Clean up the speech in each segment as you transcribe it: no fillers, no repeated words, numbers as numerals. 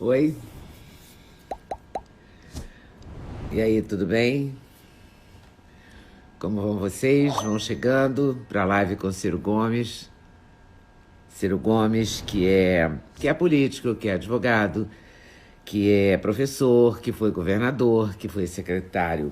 Oi, e aí, tudo bem? Como vão vocês? Vão chegando para a live com Ciro Gomes. Ciro Gomes, que é político, que é advogado, que é professor, que foi governador, que foi secretário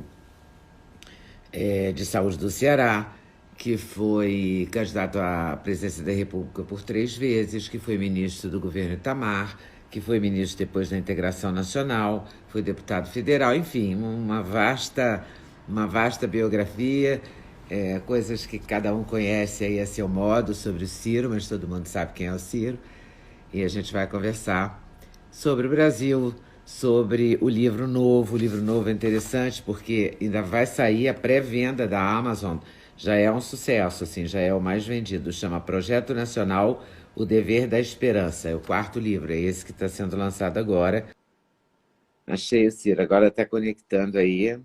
de saúde do Ceará, que foi candidato à presidência da República por 3 vezes, que foi ministro do governo Itamar, que foi ministro depois da integração nacional, foi deputado federal, enfim, uma vasta biografia, coisas que cada um conhece aí a seu modo sobre o Ciro, mas todo mundo sabe quem é o Ciro. E a gente vai conversar sobre o Brasil, sobre o livro novo. O livro novo é interessante porque ainda vai sair a pré-venda da Amazon. Já é um sucesso, assim, já é o mais vendido. Chama Projeto Nacional, O Dever da Esperança. É o 4º livro, é esse que está sendo lançado agora. Achei o Ciro, agora está conectando aí. Oi,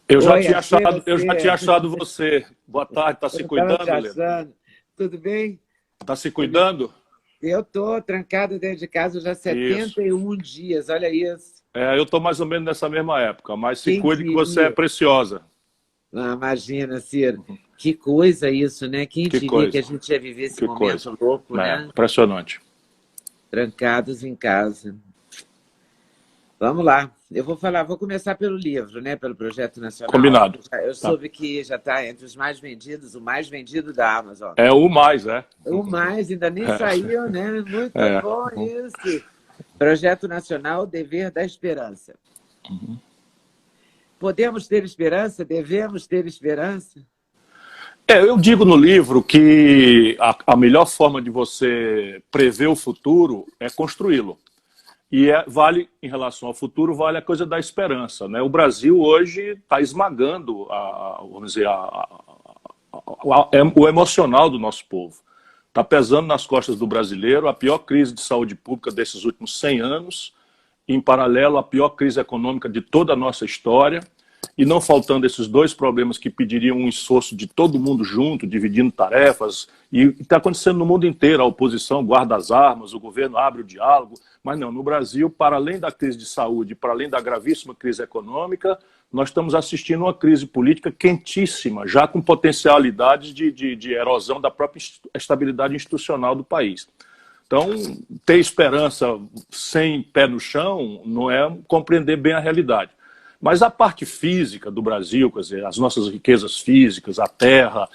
achei Eu já você. tinha achado você. Boa tarde, tá se Eu estava te cuidando, Leno? achando. Tudo bem? Tá se Como é- cuidando? Eu estou trancado dentro de casa já há Isso. 71 dias, olha isso. Eu tô mais ou menos nessa mesma época, mas se Quem cuide que você é diria? preciosa. Ah, imagina, Ciro. Que coisa isso, né? Quem Que diria que a coisa, gente ia viver esse que coisa. momento louco, né? Impressionante. Trancados em casa. Vamos lá. Eu vou começar pelo livro, né? Pelo Projeto Nacional. Combinado. Eu Tá. soube que já está entre os mais vendidos, o mais vendido da Amazon. É o mais, é? O mais, ainda nem saiu, né? Muito É. bom isso. Projeto Nacional, Dever da Esperança. Podemos ter esperança? Devemos ter esperança? Eu digo no livro que a melhor forma de você prever o futuro é construí-lo. E vale, em relação ao futuro, vale a coisa da esperança, né? O Brasil hoje está esmagando vamos dizer, o emocional do nosso povo. Está pesando nas costas do brasileiro a pior crise de saúde pública desses últimos 100 anos, em paralelo, a pior crise econômica de toda a nossa história, e não faltando esses dois problemas que pediriam um esforço de todo mundo junto, dividindo tarefas, e está acontecendo no mundo inteiro. A oposição guarda as armas, o governo abre o diálogo, mas não, no Brasil, para além da crise de saúde, para além da gravíssima crise econômica, nós estamos assistindo uma crise política quentíssima, já com potencialidades de erosão da própria estabilidade institucional do país. Então, ter esperança sem pé no chão não é compreender bem a realidade. Mas a parte física do Brasil, quer dizer, as nossas riquezas físicas, a terra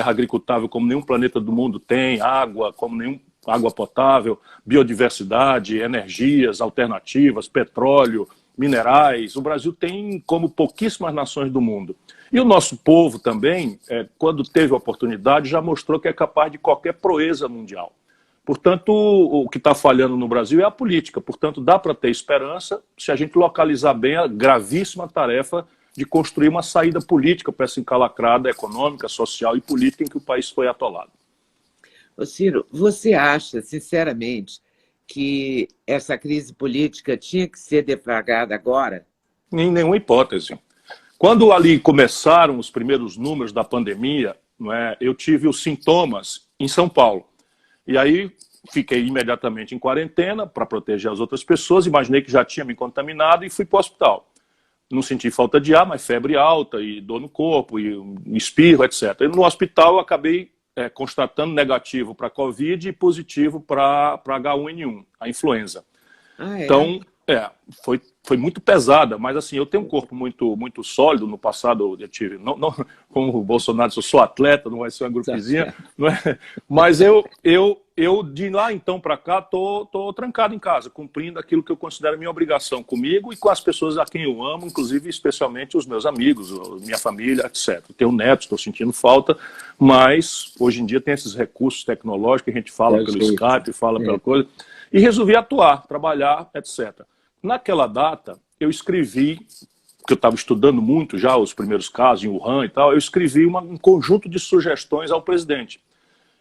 agricultável como nenhum planeta do mundo tem, água como nenhum água potável, biodiversidade, energias alternativas, petróleo, minerais. O Brasil tem como pouquíssimas nações do mundo. E o nosso povo também, quando teve a oportunidade, já mostrou que é capaz de qualquer proeza mundial. Portanto, o que está falhando no Brasil é a política. Portanto, dá para ter esperança se a gente localizar bem a gravíssima tarefa de construir uma saída política para essa encalacrada econômica, social e política em que o país foi atolado. Ô Ciro, você acha, sinceramente, que essa crise política tinha que ser deflagrada agora? Em nenhuma hipótese. Quando ali começaram os primeiros números da pandemia, eu tive os sintomas em São Paulo. E aí fiquei imediatamente em quarentena para proteger as outras pessoas, imaginei que já tinha me contaminado e fui para o hospital. Não senti falta de ar, mas febre alta e dor no corpo, e espirro, etc. E no hospital eu acabei constatando negativo para Covid e positivo para H1N1, a influenza. Ah, é? Então, foi muito pesada, mas assim, eu tenho um corpo muito sólido. No passado eu tive, não como o Bolsonaro, eu sou atleta, não vai ser uma gripezinha, não é? Mas eu de lá então para cá tô trancado em casa, cumprindo aquilo que eu considero minha obrigação comigo e com as pessoas a quem eu amo, inclusive especialmente os meus amigos, minha família, etc. Tenho netos, estou sentindo falta, mas hoje em dia tem esses recursos tecnológicos que a gente fala pelo Skype, fala pela coisa, e resolvi atuar, trabalhar, etc. Naquela data, eu escrevi, porque eu estava estudando muito já os primeiros casos em Wuhan e tal, eu escrevi um conjunto de sugestões ao presidente.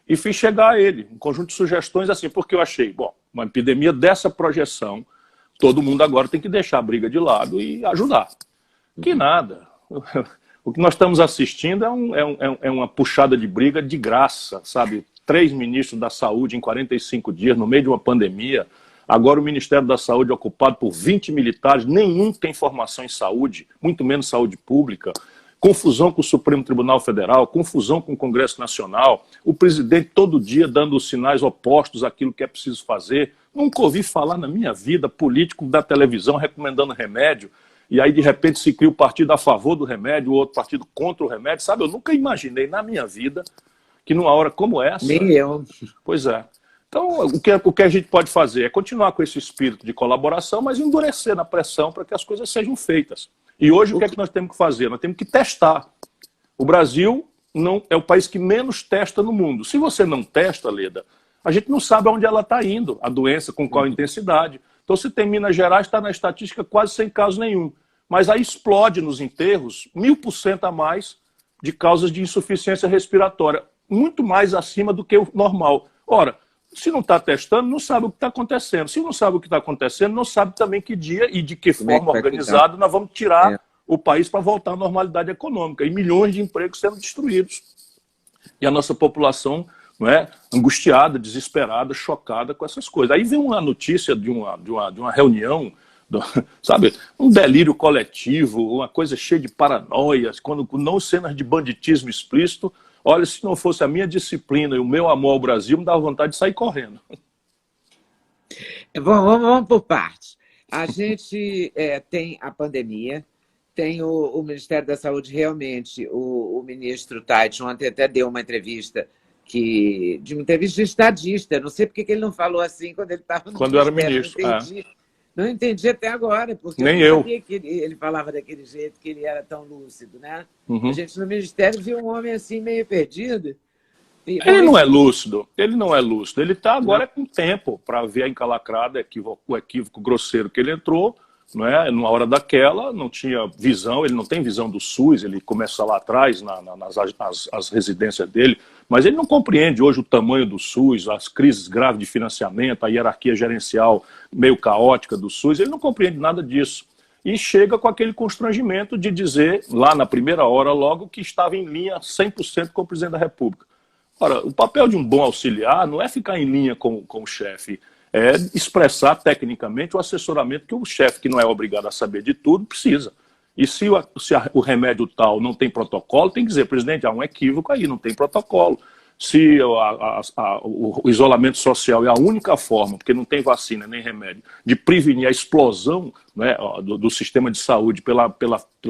E fiz chegar a ele, um conjunto de sugestões assim, porque eu achei, bom, uma epidemia dessa projeção, todo mundo agora tem que deixar a briga de lado e ajudar. Que nada. O que nós estamos assistindo é uma puxada de briga de graça, sabe? 3 ministros da saúde em 45 dias, no meio de uma pandemia. Agora o Ministério da Saúde é ocupado por 20 militares, nenhum tem formação em saúde, muito menos saúde pública. Confusão com o Supremo Tribunal Federal, confusão com o Congresso Nacional, o presidente todo dia dando os sinais opostos àquilo que é preciso fazer. Nunca ouvi falar na minha vida político da televisão recomendando remédio, e aí de repente se cria o partido a favor do remédio, o outro partido contra o remédio, sabe? Eu nunca imaginei na minha vida que numa hora como essa... Nem eu. Pois é. Então, o que a gente pode fazer é continuar com esse espírito de colaboração, mas endurecer na pressão para que as coisas sejam feitas. E hoje o que é que nós temos que fazer? Nós temos que testar. O Brasil não é o país que menos testa no mundo. Se você não testa, Leda, a gente não sabe aonde ela está indo, a doença, com qual intensidade. Então, se tem Minas Gerais, está na estatística quase sem caso nenhum. Mas aí explode nos enterros 1000% a mais de causas de insuficiência respiratória. Muito mais acima do que o normal. Ora, se não está testando, não sabe o que está acontecendo. Se não sabe o que está acontecendo, não sabe também que dia e de que forma organizada nós vamos tirar o país para voltar à normalidade econômica. E milhões de empregos sendo destruídos. E a nossa população, não é, angustiada, desesperada, chocada com essas coisas. Aí vem uma notícia de uma reunião, sabe, um delírio coletivo, uma coisa cheia de paranoias, quando não cenas de banditismo explícito. Olha, se não fosse a minha disciplina e o meu amor ao Brasil, me dava vontade de sair correndo. Vamos por partes. A gente tem a pandemia, tem o Ministério da Saúde, realmente, o ministro Taichi ontem até deu uma entrevista, de uma entrevista de estadista. Não sei porque que ele não falou assim quando ele estava no Quando era ministro. Não entendi até agora, porque nem eu não sabia que ele falava daquele jeito, que ele era tão lúcido, né? Uhum. A gente no Ministério viu um homem assim meio perdido. Ele não é lúcido, ele não é lúcido. Ele está agora com tempo para ver a encalacrada, o equívoco grosseiro que ele entrou, não é? Numa hora daquela, não tinha visão, ele não tem visão do SUS, ele começa lá atrás, nas residências dele, mas ele não compreende hoje o tamanho do SUS, as crises graves de financiamento, a hierarquia gerencial meio caótica do SUS, ele não compreende nada disso. E chega com aquele constrangimento de dizer, lá na primeira hora logo, que estava em linha 100% com o presidente da República. Ora, o papel de um bom auxiliar não é ficar em linha com o chefe, é expressar tecnicamente o assessoramento que o chefe, que não é obrigado a saber de tudo, precisa. E se o remédio tal não tem protocolo, tem que dizer, presidente, há um equívoco aí, não tem protocolo. Se o isolamento social é a única forma, porque não tem vacina nem remédio, de prevenir a explosão, né, do sistema de saúde pela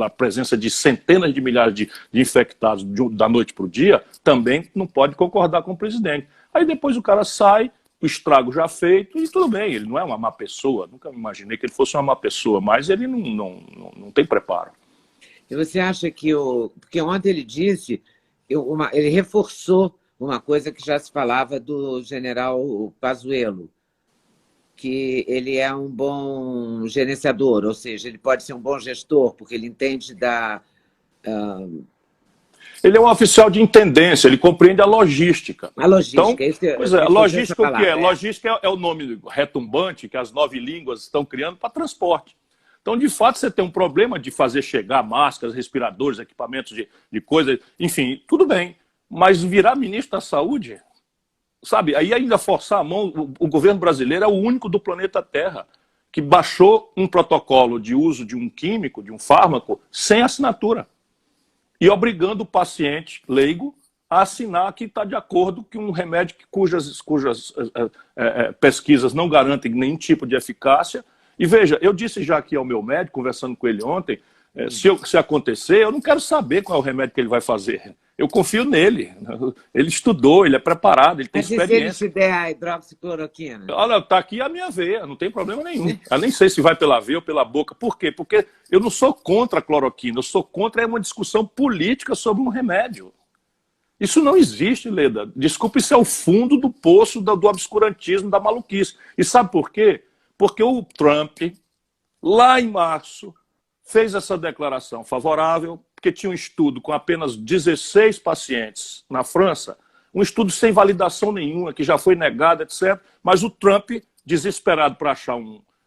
presença de centenas de milhares de infectados da noite para o dia, também não pode concordar com o presidente. Aí depois o cara sai, o estrago já feito, e tudo bem, ele não é uma má pessoa, nunca me imaginei que ele fosse uma má pessoa, mas ele não tem preparo. E você acha que porque ontem ele disse, ele reforçou uma coisa que já se falava do general Pazuello, que ele é um bom gerenciador, ou seja, ele pode ser um bom gestor, porque ele entende Ele é um oficial de intendência, ele compreende a logística. A logística, então, isso que pois é, logística o que é? Logística é o nome retumbante que as 9 línguas estão criando para transporte. Então, de fato, você tem um problema de fazer chegar máscaras, respiradores, equipamentos de coisa, enfim, tudo bem. Mas virar ministro da Saúde, sabe, aí ainda forçar a mão, o governo brasileiro é o único do planeta Terra que baixou um protocolo de uso de um químico, de um fármaco, sem assinatura. E obrigando o paciente leigo a assinar que está de acordo com um remédio cujas pesquisas não garantem nenhum tipo de eficácia. E veja, eu disse já aqui ao meu médico, conversando com ele ontem, se acontecer, eu não quero saber qual é o remédio que ele vai fazer. Eu confio nele. Ele estudou, ele é preparado, ele tem experiência. Mas se ele te der a hidroxicloroquina? Olha, está aqui a minha veia, não tem problema nenhum. Eu nem sei se vai pela veia ou pela boca. Por quê? Porque eu não sou contra a cloroquina, eu sou contra uma discussão política sobre um remédio. Isso não existe, Leda. Desculpa, isso é o fundo do poço do obscurantismo, da maluquice. E sabe por quê? Porque o Trump, lá em março, fez essa declaração favorável, porque tinha um estudo com apenas 16 pacientes na França, um estudo sem validação nenhuma, que já foi negado, etc. Mas o Trump, desesperado para achar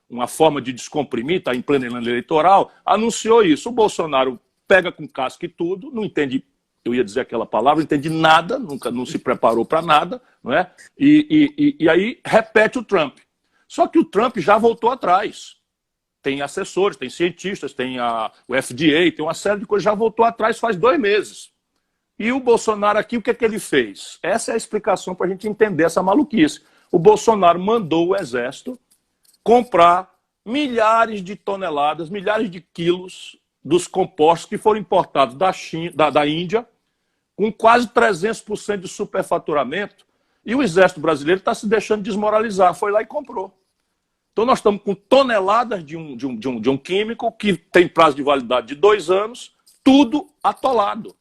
uma forma de descomprimir, está em pleno ano eleitoral, anunciou isso. O Bolsonaro pega com casca e tudo, não entende eu ia dizer aquela palavra, não entendi nada, nunca não se preparou para nada, não é? E aí repete o Trump. Só que o Trump já voltou atrás. Tem assessores, tem cientistas, tem o FDA, tem uma série de coisas, já voltou atrás faz 2 meses. E o Bolsonaro aqui, o que é que ele fez? Essa é a explicação para a gente entender essa maluquice. O Bolsonaro mandou o Exército comprar milhares de toneladas, milhares de quilos dos compostos que foram importados da Índia, com quase 300% de superfaturamento, e o Exército Brasileiro está se deixando desmoralizar, foi lá e comprou. Então nós estamos com toneladas de um químico que tem prazo de validade de 2 anos, tudo atolado.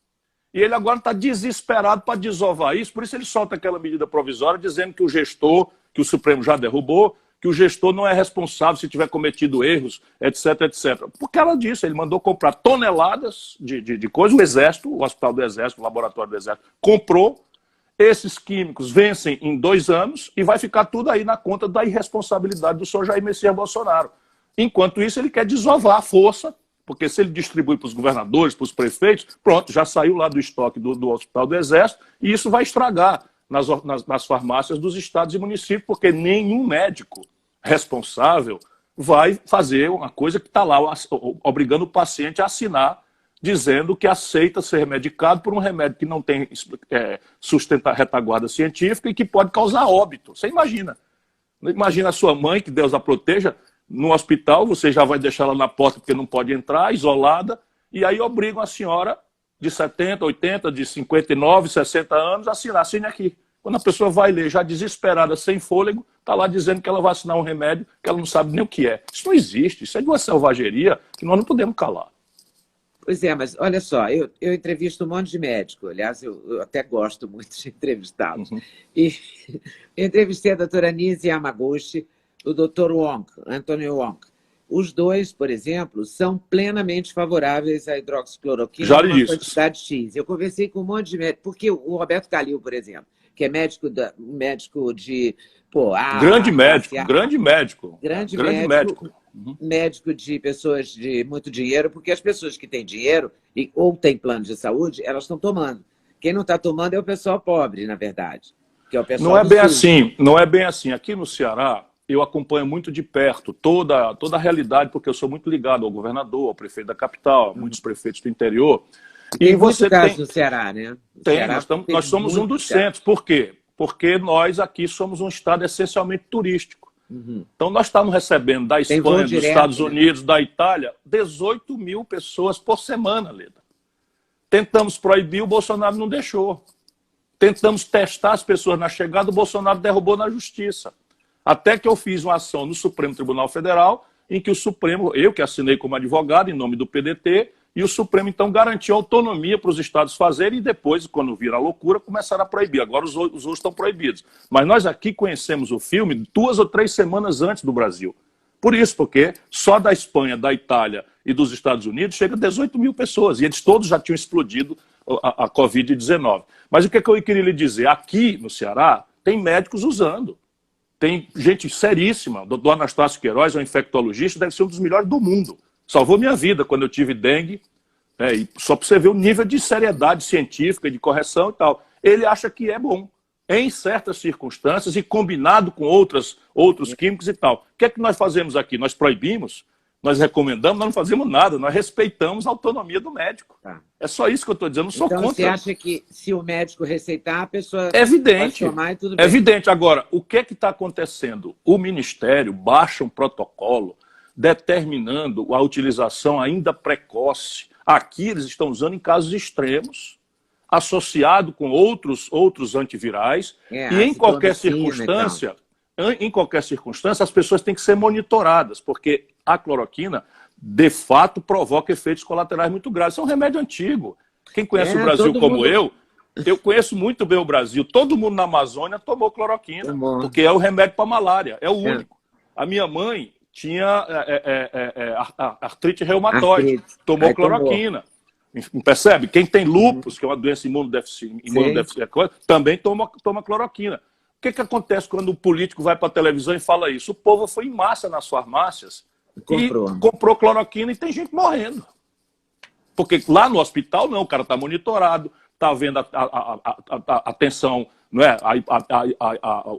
E ele agora está desesperado para desovar isso, por isso ele solta aquela medida provisória dizendo que o gestor, que o Supremo já derrubou, que o gestor não é responsável se tiver cometido erros, etc, etc. Porque ela disse, ele mandou comprar toneladas de coisa, o Exército, o Hospital do Exército, o Laboratório do Exército, comprou, esses químicos vencem em 2 anos e vai ficar tudo aí na conta da irresponsabilidade do senhor Jair Messias Bolsonaro. Enquanto isso, ele quer desovar a força, porque se ele distribui para os governadores, para os prefeitos, pronto, já saiu lá do estoque do Hospital do Exército, e isso vai estragar nas farmácias dos estados e municípios, porque nenhum médico responsável vai fazer uma coisa que está lá obrigando o paciente a assinar, dizendo que aceita ser medicado por um remédio que não tem retaguarda científica e que pode causar óbito. Você imagina. Imagina a sua mãe, que Deus a proteja, no hospital, você já vai deixar ela na porta porque não pode entrar, isolada, e aí obrigam a senhora de 70, 80, de 59, 60 anos a assinar, assine aqui. Quando a pessoa vai ler, já desesperada, sem fôlego, está lá dizendo que ela vai assinar um remédio que ela não sabe nem o que é. Isso não existe, isso é de uma selvageria que nós não podemos calar. Pois é, mas olha só, eu entrevisto um monte de médico, aliás, eu até gosto muito de entrevistá-los. Uhum. E eu entrevistei a doutora Nise Yamaguchi, o doutor Wong, Anthony Wong. Os dois, por exemplo, são plenamente favoráveis à hidroxicloroquina Já em uma disse. quantidade X. Eu conversei com um monte de médicos, porque o Roberto Calil, por exemplo, que é médico de... Grande médico. Grande médico. Uhum. Médico de pessoas de muito dinheiro, porque as pessoas que têm dinheiro ou têm plano de saúde, elas estão tomando. Quem não está tomando é o pessoal pobre, na verdade. Que é o pessoal não é bem sul. assim, não é bem assim. Aqui no Ceará, eu acompanho muito de perto toda a realidade, porque eu sou muito ligado ao governador, ao prefeito da capital, a muitos prefeitos do interior. Tem muito caso no Ceará, né? Nós somos um dos centros. Por quê? Porque nós aqui somos um estado essencialmente turístico. Uhum. Então nós estamos recebendo da Espanha, dos Estados Unidos, da Itália, 18 mil pessoas por semana, Leda. Tentamos proibir, o Bolsonaro não deixou. Tentamos testar as pessoas na chegada, o Bolsonaro derrubou na justiça. Até que eu fiz uma ação no Supremo Tribunal Federal, em que o Supremo, eu que assinei como advogado em nome do PDT, e o Supremo então garantiu autonomia para os estados fazerem e depois, quando vira a loucura, começaram a proibir. Agora os outros estão proibidos. Mas nós aqui conhecemos o filme 2 ou 3 semanas antes do Brasil. Por isso, porque só da Espanha, da Itália e dos Estados Unidos chega a 18 mil pessoas, e eles todos já tinham explodido a Covid-19. Mas o que eu queria lhe dizer? Aqui no Ceará tem médicos usando. Tem gente seríssima. O doutor Anastácio Queiroz é um infectologista, deve ser um dos melhores do mundo. Salvou minha vida quando eu tive dengue, e só para você ver o nível de seriedade científica, de correção e tal. Ele acha que é bom, em certas circunstâncias e combinado com outros químicos e tal. O que é que nós fazemos aqui? Nós proibimos, nós recomendamos, nós não fazemos nada, nós respeitamos a autonomia do médico. Tá. É só isso que eu estou dizendo, não sou então, contra. Você acha que se o médico receitar, a pessoa evidente, pode tomar e tudo bem? É evidente. Agora, o que é que está acontecendo? O Ministério baixa um protocolo determinando a utilização ainda precoce. Aqui eles estão usando em casos extremos, associado com outros antivirais, e em qualquer circunstância, as pessoas têm que ser monitoradas, porque a cloroquina, de fato, provoca efeitos colaterais muito graves. Isso é um remédio antigo. Quem conhece o Brasil como eu conheço muito bem o Brasil. Todo mundo na Amazônia tomou cloroquina, porque é o remédio para malária, é o único. A minha mãe tinha artrite reumatoide, tomou cloroquina. Percebe? Quem tem lúpus, que é uma doença imunodeficiente, também toma cloroquina. O que acontece quando o político vai para a televisão e fala isso? O povo foi em massa nas farmácias e comprou cloroquina e tem gente morrendo. Porque lá no hospital não, o cara está monitorado, está vendo a tensão, não é?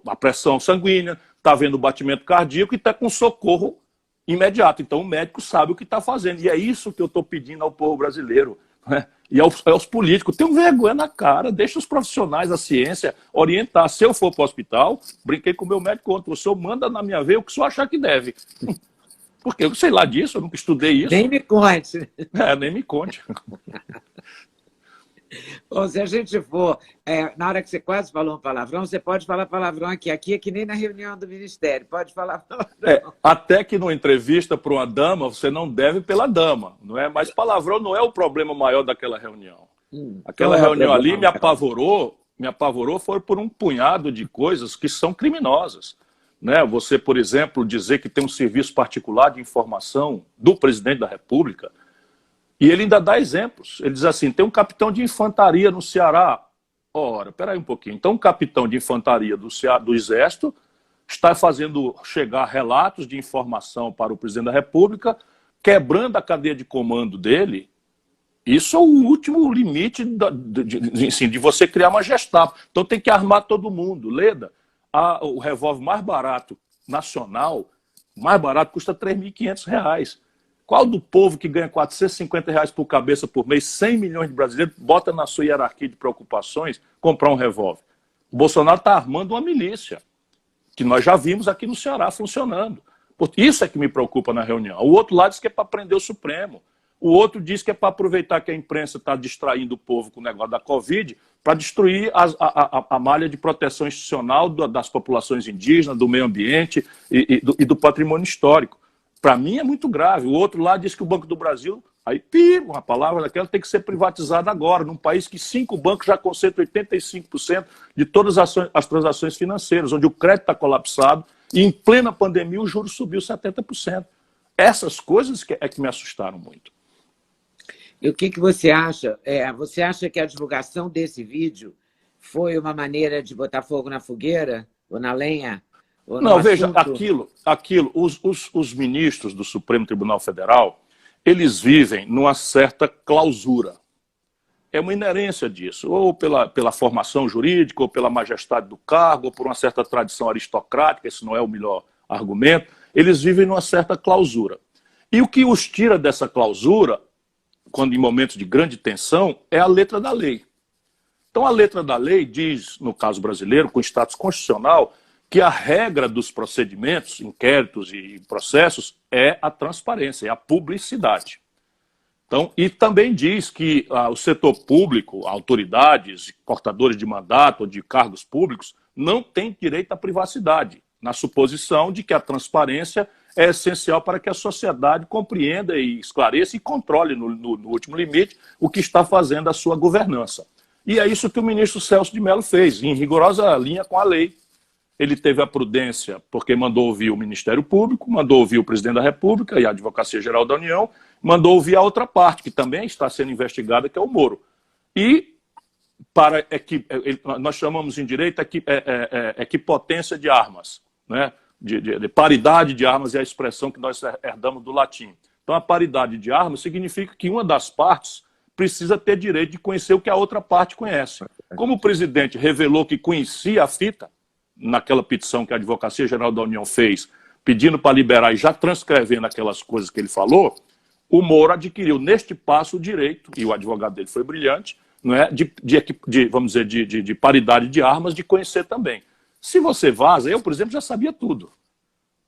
A pressão sanguínea, está vendo o batimento cardíaco e está com socorro imediato. Então o médico sabe o que está fazendo. E é isso que eu estou pedindo ao povo brasileiro, né? E aos políticos. Tenham vergonha na cara, deixa os profissionais da ciência orientar. Se eu for para o hospital, brinquei com o meu médico ontem, o senhor manda na minha veia o que o senhor achar que deve. Porque eu sei lá disso, eu nunca estudei isso. Nem me conte. Nem me conte. Bom, se a gente for, na hora que você quase falou um palavrão, você pode falar palavrão aqui. Aqui é que nem na reunião do Ministério, pode falar palavrão. Até que numa entrevista para uma dama, você não deve pela dama, não é? Mas palavrão não é o problema maior daquela reunião. Aquela reunião ali me apavorou, foi por um punhado de coisas que são criminosas. Né? Você, por exemplo, dizer que tem um serviço particular de informação do presidente da República, e ele ainda dá exemplos. Ele diz assim, tem um capitão de infantaria no Ceará. Ora, peraí um pouquinho. Então, um capitão de infantaria do Exército está fazendo chegar relatos de informação para o presidente da República, quebrando a cadeia de comando dele. Isso é o último limite de você criar uma Gestapo. Então, tem que armar todo mundo. Leda, o revólver mais barato nacional, mais barato, custa R$ 3.500. Qual do povo que ganha R$ 450 por cabeça por mês, 100 milhões de brasileiros, bota na sua hierarquia de preocupações comprar um revólver? O Bolsonaro está armando uma milícia, que nós já vimos aqui no Ceará funcionando. Isso é que me preocupa na reunião. O outro lado diz que é para prender o Supremo. O outro diz que é para aproveitar que a imprensa está distraindo o povo com o negócio da Covid para destruir a malha de proteção institucional das populações indígenas, do meio ambiente e do patrimônio histórico. Para mim é muito grave. O outro lá diz que o Banco do Brasil, uma palavra daquela, tem que ser privatizada agora, num país que 5 bancos já concentram 85% de todas as transações financeiras, onde o crédito está colapsado e em plena pandemia o juro subiu 70%. Essas coisas que me assustaram muito. E o que você acha? Você acha que a divulgação desse vídeo foi uma maneira de botar fogo na fogueira ou na lenha? Não, veja, os ministros do Supremo Tribunal Federal, eles vivem numa certa clausura. É uma inerência disso, ou pela formação jurídica, ou pela majestade do cargo, ou por uma certa tradição aristocrática, esse não é o melhor argumento, eles vivem numa certa clausura. E o que os tira dessa clausura, quando em momentos de grande tensão, é a letra da lei. Então a letra da lei diz, no caso brasileiro, com status constitucional, que a regra dos procedimentos, inquéritos e processos é a transparência, é a publicidade. Então, e também diz que o setor público, autoridades, portadores de mandato ou de cargos públicos, não têm direito à privacidade, na suposição de que a transparência é essencial para que a sociedade compreenda e esclareça e controle, no último limite, o que está fazendo a sua governança. E é isso que o ministro Celso de Mello fez, em rigorosa linha com a lei. Ele teve a prudência, porque mandou ouvir o Ministério Público, mandou ouvir o Presidente da República e a Advocacia Geral da União, mandou ouvir a outra parte, que também está sendo investigada, que é o Moro. E nós chamamos em direito equipotência de armas, né? De paridade de armas é a expressão que nós herdamos do latim. Então, a paridade de armas significa que uma das partes precisa ter direito de conhecer o que a outra parte conhece. Como o presidente revelou que conhecia a fita, naquela petição que a Advocacia Geral da União fez, pedindo para liberar e já transcrevendo aquelas coisas que ele falou, o Moro adquiriu neste passo o direito, e o advogado dele foi brilhante, não é, vamos dizer, de paridade de armas, de conhecer também. Se você vaza, eu, por exemplo, já sabia tudo.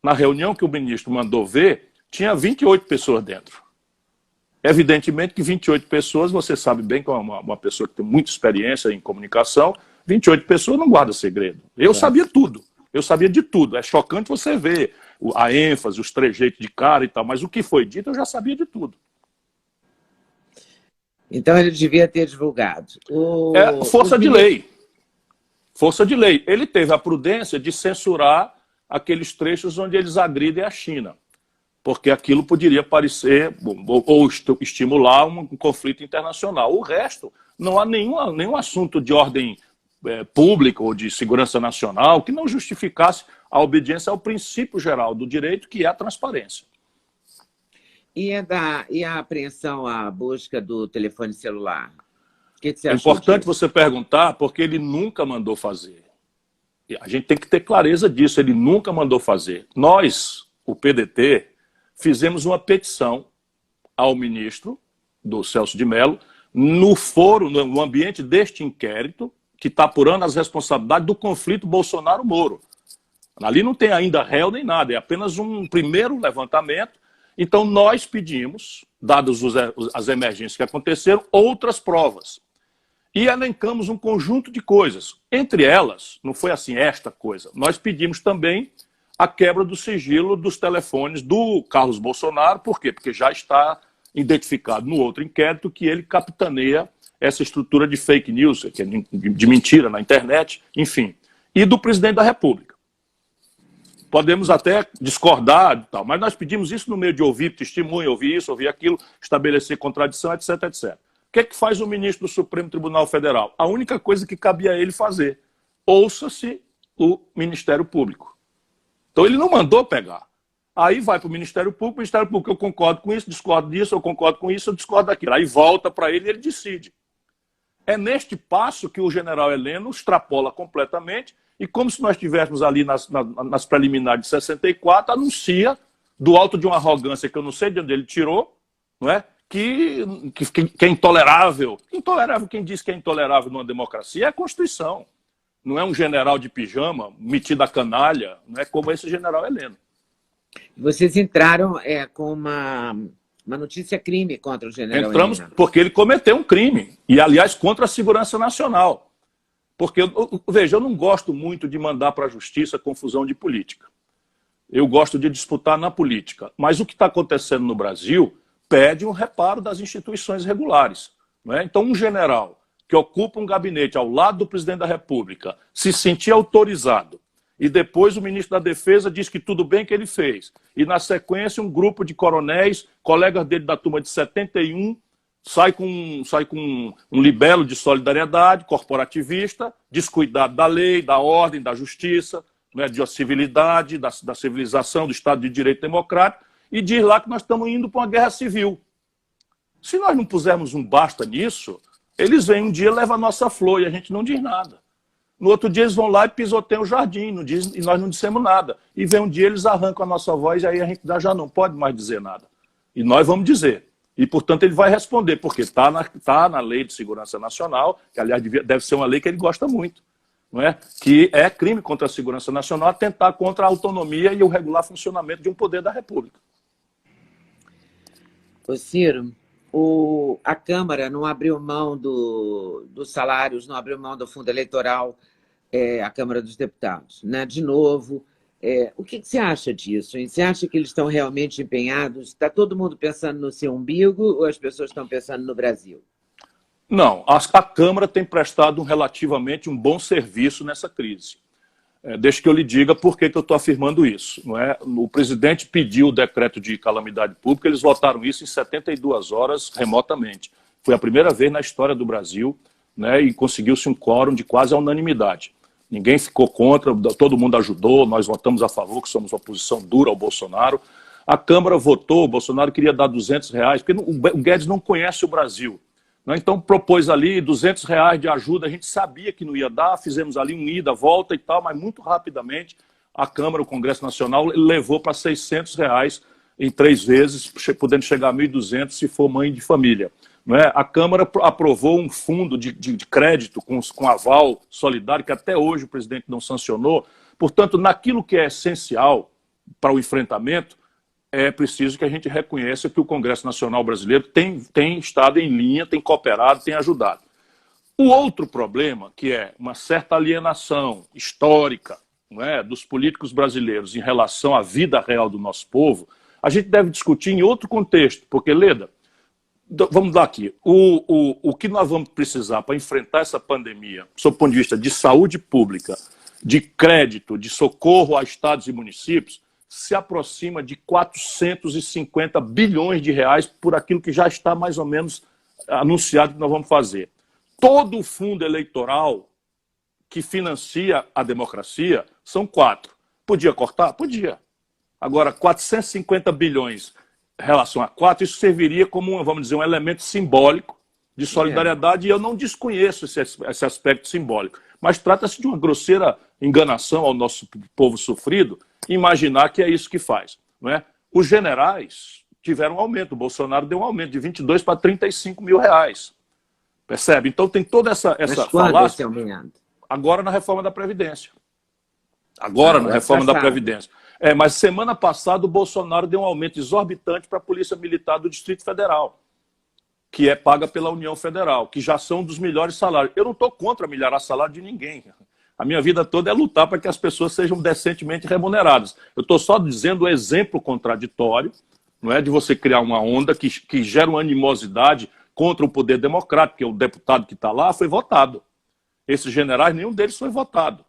Na reunião que o ministro mandou ver, tinha 28 pessoas dentro. Evidentemente que 28 pessoas, você sabe bem que é uma pessoa que tem muita experiência em comunicação, 28 pessoas não guardam segredo. Eu sabia tudo. Eu sabia de tudo. É chocante você ver a ênfase, os trejeitos de cara e tal, mas o que foi dito eu já sabia de tudo. Então ele devia ter divulgado. Força de lei. Força de lei. Ele teve a prudência de censurar aqueles trechos onde eles agridem a China, porque aquilo poderia parecer ou estimular um conflito internacional. O resto, não há nenhum assunto de ordem pública ou de segurança nacional que não justificasse a obediência ao princípio geral do direito, que é a transparência. E a apreensão, a busca do telefone celular? O que você É achou importante disso? você perguntar, porque ele nunca mandou fazer. E a gente tem que ter clareza disso, ele nunca mandou fazer. Nós, o PDT, fizemos uma petição ao ministro do Celso de Mello, no foro, no ambiente deste inquérito, que está apurando as responsabilidades do conflito Bolsonaro-Moro. Ali não tem ainda réu nem nada, é apenas um primeiro levantamento. Então nós pedimos, dadas as emergências que aconteceram, outras provas. E elencamos um conjunto de coisas. Entre elas, não foi assim esta coisa, nós pedimos também a quebra do sigilo dos telefones do Carlos Bolsonaro. Por quê? Porque já está identificado no outro inquérito que ele capitaneia essa estrutura de fake news, que é de mentira na internet, enfim. E do presidente da República. Podemos até discordar e tal, mas nós pedimos isso no meio de ouvir testemunho, ouvir isso, ouvir aquilo, estabelecer contradição, etc, etc. O que é que faz o ministro do Supremo Tribunal Federal? A única coisa que cabia a ele fazer: ouça-se o Ministério Público. Então ele não mandou pegar. Aí vai para o Ministério Público, eu concordo com isso, discordo disso, eu concordo com isso, eu discordo daquilo. Aí volta para ele e ele decide. É neste passo que o general Heleno extrapola completamente e, como se nós estivéssemos ali nas preliminares de 64, anuncia, do alto de uma arrogância que eu não sei de onde ele tirou, não é? Que é intolerável. Intolerável, quem diz que é intolerável numa democracia é a Constituição. Não é um general de pijama, metido a canalha, não é como esse general Heleno. Vocês entraram com uma notícia crime contra o general Entramos Heleno. porque ele cometeu um crime, e aliás contra a segurança nacional. Porque, veja, eu não gosto muito de mandar para a justiça confusão de política. Eu gosto de disputar na política. Mas o que está acontecendo no Brasil pede um reparo das instituições regulares. Não é? Então, um general que ocupa um gabinete ao lado do presidente da República se sentir autorizado, e depois o ministro da Defesa diz que tudo bem que ele fez, e na sequência um grupo de coronéis, colegas dele da turma de 71, sai com um libelo de solidariedade corporativista, descuidado da lei, da ordem, da justiça, né, da civilidade, da civilização, do Estado de Direito Democrático, e diz lá que nós estamos indo para uma guerra civil. Se nós não pusermos um basta nisso, eles vêm um dia, levam a nossa flor e a gente não diz nada. No outro dia eles vão lá e pisoteiam o jardim, e nós não dissemos nada. E vem um dia eles arrancam a nossa voz e aí a gente já não pode mais dizer nada. E nós vamos dizer. E, portanto, ele vai responder, porque está na Lei de Segurança Nacional, que, aliás, deve ser uma lei que ele gosta muito, não é? Que é crime contra a segurança nacional atentar contra a autonomia e o regular funcionamento de um poder da República. Ô Ciro, a Câmara não abriu mão dos salários, não abriu mão do fundo eleitoral, a Câmara dos Deputados, né? De novo. O que você acha disso, hein? Você acha que eles estão realmente empenhados? Está todo mundo pensando no seu umbigo ou as pessoas estão pensando no Brasil? Não, a Câmara tem prestado relativamente um bom serviço nessa crise. Deixa que eu lhe diga por que eu estou afirmando isso. Não é? O presidente pediu o decreto de calamidade pública, eles votaram isso em 72 horas remotamente. Foi a primeira vez na história do Brasil, né, e conseguiu-se um quórum de quase a unanimidade. Ninguém ficou contra, todo mundo ajudou, nós votamos a favor, que somos oposição dura ao Bolsonaro. A Câmara votou, o Bolsonaro queria dar R$200, porque o Guedes não conhece o Brasil. Então propôs ali R$200 de ajuda, a gente sabia que não ia dar, fizemos ali um ida, volta e tal, mas muito rapidamente a Câmara, o Congresso Nacional, levou para R$600 em 3 vezes, podendo chegar a 1.200 se for mãe de família. A Câmara aprovou um fundo de crédito com aval solidário, que até hoje o presidente não sancionou. Portanto, naquilo que é essencial para o enfrentamento, é preciso que a gente reconheça que o Congresso Nacional Brasileiro tem estado em linha, tem cooperado, tem ajudado. O outro problema, que é uma certa alienação histórica, não é, dos políticos brasileiros em relação à vida real do nosso povo, a gente deve discutir em outro contexto, porque, Leda, vamos lá aqui, o que nós vamos precisar para enfrentar essa pandemia, sob o ponto de vista de saúde pública, de crédito, de socorro a estados e municípios, se aproxima de 450 bilhões de reais por aquilo que já está mais ou menos anunciado que nós vamos fazer. Todo o fundo eleitoral que financia a democracia são 4. Podia cortar? Podia. Agora, 450 bilhões em relação a 4, isso serviria como, vamos dizer, um elemento simbólico, de solidariedade, e eu não desconheço esse aspecto simbólico. Mas trata-se de uma grosseira enganação ao nosso povo sofrido imaginar que é isso que faz. Não é? Os generais tiveram um aumento, o Bolsonaro deu um aumento de 22 para 35 mil reais. Percebe? Então tem toda essa falácia. Agora na reforma da Previdência. Agora na reforma da Previdência. Mas semana passada o Bolsonaro deu um aumento exorbitante para a Polícia Militar do Distrito Federal, que é paga pela União Federal, que já são dos melhores salários. Eu não estou contra melhorar salário de ninguém. A minha vida toda é lutar para que as pessoas sejam decentemente remuneradas. Eu estou só dizendo o exemplo contraditório, não é, de você criar uma onda que gera uma animosidade contra o poder democrático, porque o deputado que está lá foi votado. Esses generais, nenhum deles foi votado.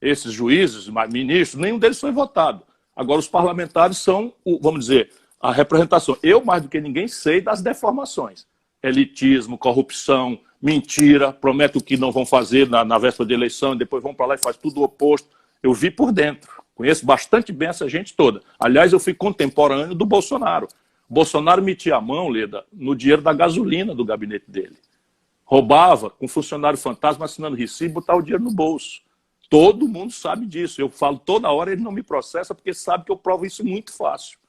Esses juízes, ministros, nenhum deles foi votado. Agora, os parlamentares são, vamos dizer, a representação. Eu, mais do que ninguém, sei das deformações. Elitismo, corrupção, mentira, prometem o que não vão fazer na véspera de eleição, e depois vão para lá e faz tudo o oposto. Eu vi por dentro. Conheço bastante bem essa gente toda. Aliás, eu fui contemporâneo do Bolsonaro. O Bolsonaro metia a mão, Leda, no dinheiro da gasolina do gabinete dele. Roubava com funcionário fantasma assinando recibo e botava o dinheiro no bolso. Todo mundo sabe disso. Eu falo toda hora, ele não me processa porque sabe que eu provo isso muito fácil.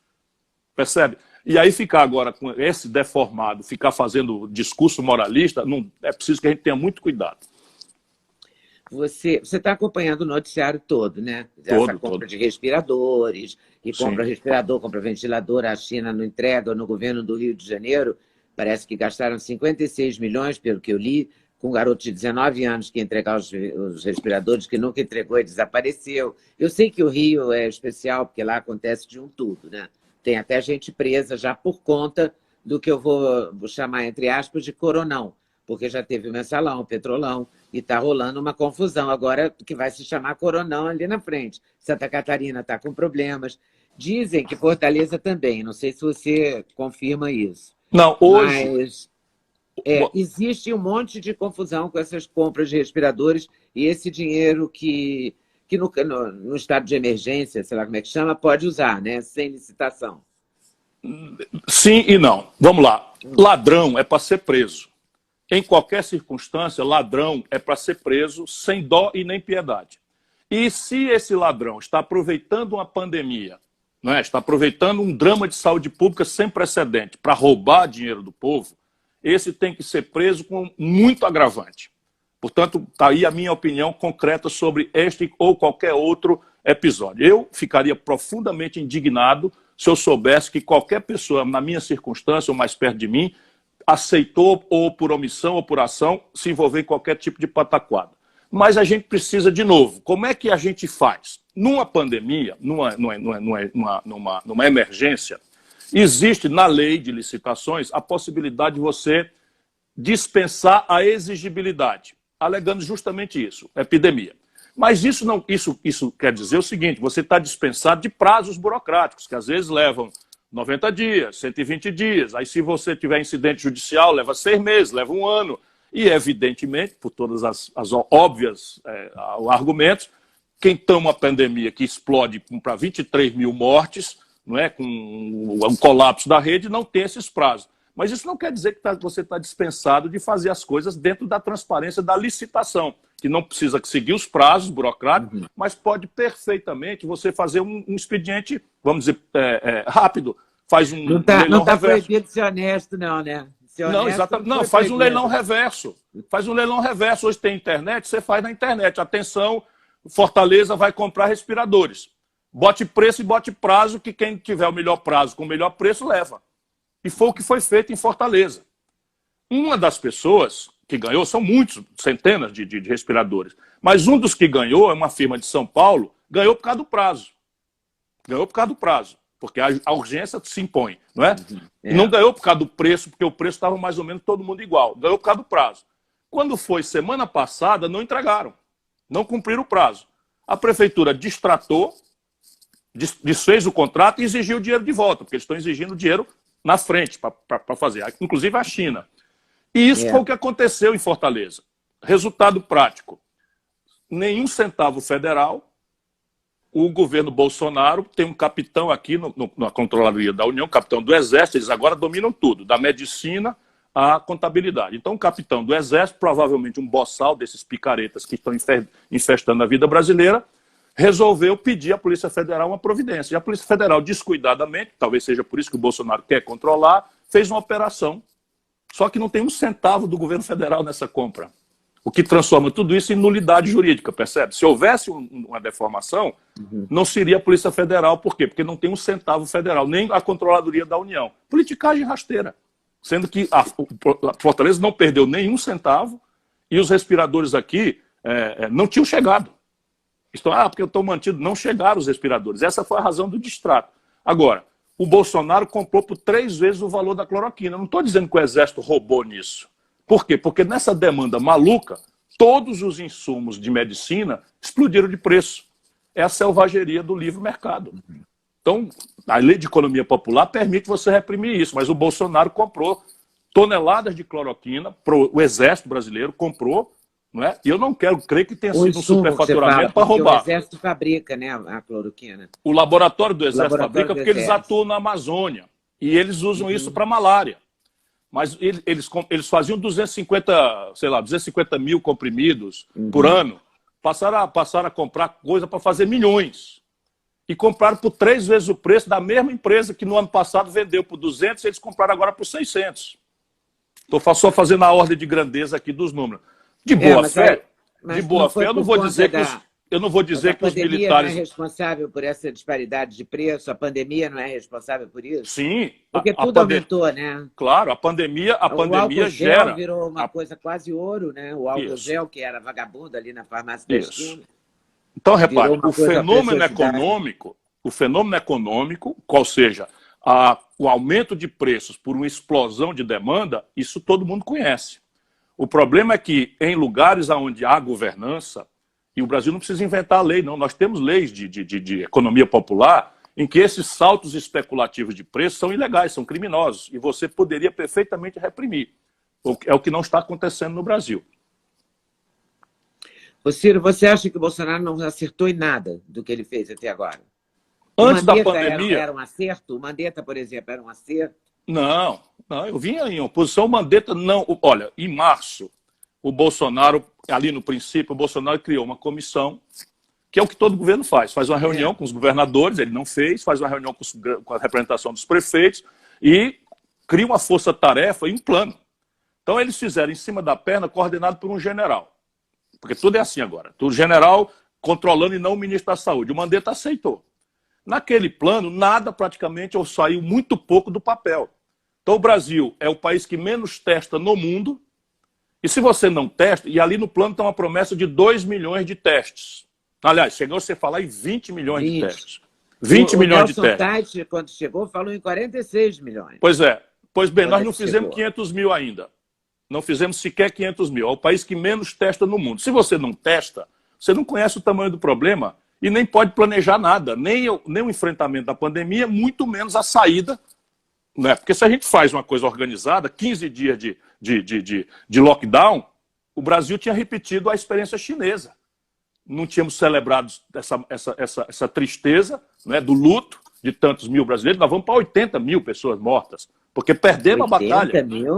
Percebe? E aí ficar agora com esse deformado, ficar fazendo discurso moralista, não, é preciso que a gente tenha muito cuidado. Você está acompanhando o noticiário todo, né? Essa compra de respiradores, e compra respirador, compra ventilador, a China não entrega, no governo do Rio de Janeiro, parece que gastaram 56 milhões, pelo que eu li, com um garoto de 19 anos que ia entregar os respiradores, que nunca entregou e desapareceu. Eu sei que o Rio é especial, porque lá acontece de um tudo, né? Tem até gente presa já por conta do que eu vou chamar, entre aspas, de coronão, porque já teve o mensalão, o petrolão, e está rolando uma confusão agora que vai se chamar coronão ali na frente. Santa Catarina está com problemas. Dizem que Fortaleza também, não sei se você confirma isso. Não, hoje... Mas existe um monte de confusão com essas compras de respiradores e esse dinheiro que no estado de emergência, sei lá como é que chama, pode usar, né? Sem licitação. Sim e não. Vamos lá. Ladrão é para ser preso. Em qualquer circunstância, ladrão é para ser preso sem dó e nem piedade. E se esse ladrão está aproveitando uma pandemia, não é? Está aproveitando um drama de saúde pública sem precedente para roubar dinheiro do povo, esse tem que ser preso com muito agravante. Portanto, está aí a minha opinião concreta sobre este ou qualquer outro episódio. Eu ficaria profundamente indignado se eu soubesse que qualquer pessoa, na minha circunstância ou mais perto de mim, aceitou, ou por omissão ou por ação, se envolver em qualquer tipo de pataquada. Mas a gente precisa, de novo, como é que a gente faz? Numa pandemia, numa emergência, existe na lei de licitações a possibilidade de você dispensar a exigibilidade, alegando justamente isso, epidemia. Mas isso quer dizer o seguinte, você está dispensado de prazos burocráticos, que às vezes levam 90 dias, 120 dias. Aí, se você tiver incidente judicial, leva 6 meses, leva 1 ano. E, evidentemente, por todas as óbvias argumentos, quem toma uma pandemia que explode para 23 mil mortes, não é, com um colapso da rede, não tem esses prazos. Mas isso não quer dizer que você está dispensado de fazer as coisas dentro da transparência da licitação, que não precisa seguir os prazos burocráticos, mas pode perfeitamente você fazer um expediente, vamos dizer, rápido. Faz um leilão reverso. Não está proibido ser honesto, não, né? Não, exatamente. Não, faz um leilão reverso. Faz um leilão reverso. Hoje tem internet, você faz na internet. Atenção, Fortaleza vai comprar respiradores. Bote preço e bote prazo, que quem tiver o melhor prazo com o melhor preço leva. E foi o que foi feito em Fortaleza. Uma das pessoas que ganhou, são muitos, centenas de respiradores, mas um dos que ganhou, é uma firma de São Paulo, ganhou por causa do prazo. Ganhou por causa do prazo, porque a urgência se impõe, não é? E não ganhou por causa do preço, porque o preço estava mais ou menos todo mundo igual. Ganhou por causa do prazo. Quando foi semana passada, não entregaram. Não cumpriram o prazo. A prefeitura distratou, desfez o contrato e exigiu o dinheiro de volta, porque eles estão exigindo dinheiro na frente para fazer, inclusive a China. E isso foi o que aconteceu em Fortaleza. Resultado prático. Nenhum centavo federal. O governo Bolsonaro tem um capitão aqui na Controladoria da União, capitão do Exército, eles agora dominam tudo, da medicina a contabilidade. Então, o capitão do Exército, provavelmente um boçal desses picaretas que estão infestando a vida brasileira, resolveu pedir à Polícia Federal uma providência. E a Polícia Federal, descuidadamente, talvez seja por isso que o Bolsonaro quer controlar, fez uma operação. Só que não tem um centavo do governo federal nessa compra. O que transforma tudo isso em nulidade jurídica, percebe? Se houvesse uma deformação, não seria a Polícia Federal. Por quê? Porque não tem um centavo federal, nem a Controladoria da União. Politicagem rasteira. Sendo que a Fortaleza não perdeu nenhum centavo e os respiradores aqui não tinham chegado. Porque eu estou mantido. Não chegaram os respiradores. Essa foi a razão do distrato. Agora, o Bolsonaro comprou por 3 vezes o valor da cloroquina. Não estou dizendo que o Exército roubou nisso. Por quê? Porque nessa demanda maluca, todos os insumos de medicina explodiram de preço. É a selvageria do livre mercado. Então, a lei de economia popular permite você reprimir isso, mas o Bolsonaro comprou toneladas de cloroquina, o Exército brasileiro comprou, não é? E eu não quero crer que tenha sido um superfaturamento para roubar. O Exército fabrica, né, a cloroquina. O laboratório do Exército fabrica porque eles atuam na Amazônia e eles usam isso para malária. Mas eles faziam 250 mil comprimidos por ano, passaram a comprar coisa para fazer milhões. E compraram por 3 vezes o preço da mesma empresa que no ano passado vendeu por 200, eles compraram agora por 600. Estou só fazendo a ordem de grandeza aqui dos números. De boa fé, eu não vou dizer que os militares... A pandemia não é responsável por essa disparidade de preço? A pandemia não é responsável por isso? Sim. Porque tudo aumentou, né? Claro, a pandemia o álcool gera... gel virou uma coisa quase ouro, né? O álcool gel, que era vagabundo ali na farmácia da esquina. Então, repare, o fenômeno econômico, qual seja o aumento de preços por uma explosão de demanda, isso todo mundo conhece. O problema é que em lugares onde há governança, e o Brasil não precisa inventar a lei, não, nós temos leis de economia popular em que esses saltos especulativos de preço são ilegais, são criminosos, e você poderia perfeitamente reprimir. É o que não está acontecendo no Brasil. Ô Ciro, você acha que o Bolsonaro não acertou em nada do que ele fez até agora? Antes da pandemia... Era um acerto? O Mandetta, por exemplo, era um acerto? Não, eu vinha em oposição. O Mandetta não... Olha, em março, o Bolsonaro, ali no princípio, o Bolsonaro criou uma comissão, que é o que todo governo faz. Faz uma reunião com os governadores, ele não fez, faz uma reunião com a representação dos prefeitos e cria uma força-tarefa e um plano. Então eles fizeram em cima da perna, coordenado por um general. Porque tudo é assim agora. O general controlando e não o ministro da Saúde. O Mandetta aceitou. Naquele plano, nada praticamente, ou saiu muito pouco do papel. Então o Brasil é o país que menos testa no mundo. E se você não testa, e ali no plano tem uma promessa de 2 milhões de testes. Aliás, chegou a falar em 20 milhões de testes. 20 milhões de testes. O Nelson Tait, quando chegou, falou em 46 milhões. Pois é. Pois bem, nós não fizemos 500 mil ainda. Não fizemos sequer 500 mil. É o país que menos testa no mundo. Se você não testa, você não conhece o tamanho do problema e nem pode planejar nada. Nem o enfrentamento da pandemia, muito menos a saída. Né? Porque se a gente faz uma coisa organizada, 15 dias de lockdown, o Brasil tinha repetido a experiência chinesa. Não tínhamos celebrado essa tristeza, né, do luto de tantos mil brasileiros. Nós vamos para 80 mil pessoas mortas, porque perdemos a batalha. 80 mil?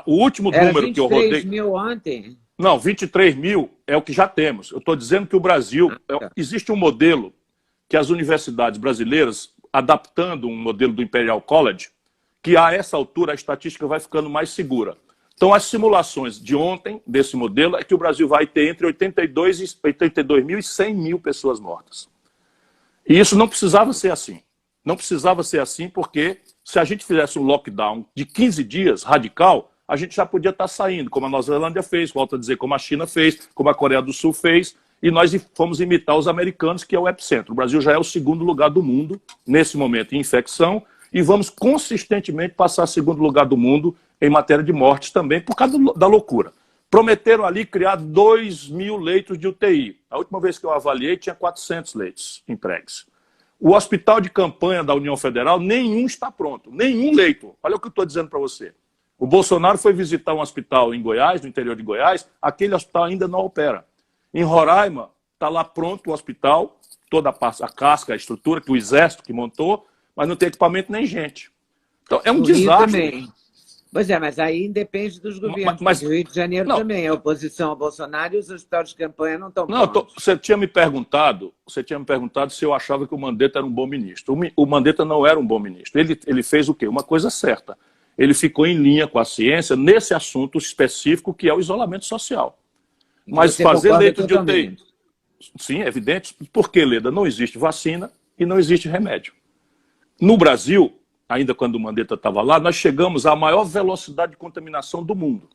O último número que eu rodei... 23 mil ontem. Não, 23 mil é o que já temos. Eu estou dizendo que o Brasil... Existe um modelo que as universidades brasileiras, adaptando um modelo do Imperial College, que a essa altura a estatística vai ficando mais segura. Então, as simulações de ontem, desse modelo, é que o Brasil vai ter entre 82 mil e 100 mil pessoas mortas. E isso não precisava ser assim. Não precisava ser assim porque se a gente fizesse um lockdown de 15 dias, radical, a gente já podia estar saindo, como a Nova Zelândia fez, volto a dizer, como a China fez, como a Coreia do Sul fez, e nós fomos imitar os americanos, que é o epicentro. O Brasil já é o 2º lugar do mundo, nesse momento, em infecção, e vamos consistentemente passar 2º lugar do mundo em matéria de mortes também, por causa da loucura. Prometeram ali criar 2 mil leitos de UTI. A última vez que eu avaliei, tinha 400 leitos entregues. O hospital de campanha da União Federal, nenhum está pronto, nenhum leito. Olha o que eu estou dizendo para você. O Bolsonaro foi visitar um hospital em Goiás, no interior de Goiás, aquele hospital ainda não opera. Em Roraima, está lá pronto o hospital, toda a casca, a estrutura que o Exército que montou, mas não tem equipamento nem gente. Então, é um desastre. Pois é, mas aí independe dos governos. Mas O Rio de Janeiro não, também é oposição ao Bolsonaro e os resultados de campanha não estão não, prontos. você tinha me perguntado se eu achava que o Mandetta era um bom ministro. O Mandetta não era um bom ministro. Ele fez o quê? Uma coisa certa. Ele ficou em linha com a ciência nesse assunto específico que é o isolamento social. Mas Você fazer concorda leito de UTI, totalmente. sim, é evidente, porque, Leda, não existe vacina e não existe remédio. No Brasil, ainda quando o Mandetta estava lá, nós chegamos à maior velocidade de contaminação do mundo.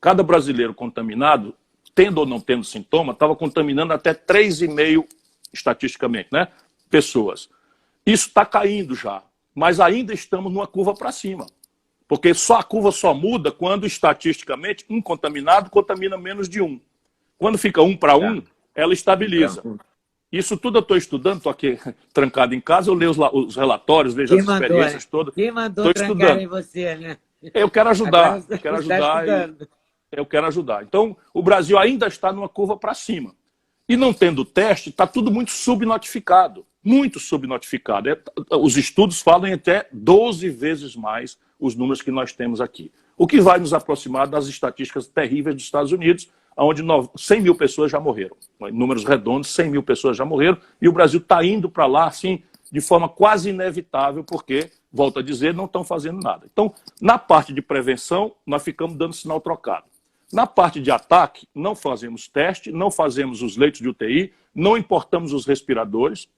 Cada brasileiro contaminado, tendo ou não tendo sintoma, estava contaminando até 3,5, estatisticamente, né, pessoas. Isso está caindo já, mas ainda estamos numa curva para cima. Porque a curva só muda quando, estatisticamente, um contaminado contamina menos de um. Quando fica 1 para 1, ela estabiliza. Isso tudo eu estou estudando, estou aqui trancado em casa, eu leio os relatórios, vejo as experiências todas. Quem mandou trancar em você, né? Eu quero ajudar, eu quero ajudar. Então, o Brasil ainda está numa curva para cima. E não tendo teste, está tudo muito subnotificado. Muito subnotificado. Os estudos falam em até 12 vezes mais os números que nós temos aqui. O que vai nos aproximar das estatísticas terríveis dos Estados Unidos, onde 100 mil pessoas já morreram. Em números redondos, 100 mil pessoas já morreram. E o Brasil está indo para lá, assim, de forma quase inevitável, porque, volto a dizer, não estão fazendo nada. Então, na parte de prevenção, nós ficamos dando sinal trocado. Na parte de ataque, não fazemos teste, não fazemos os leitos de UTI, não importamos os respiradores.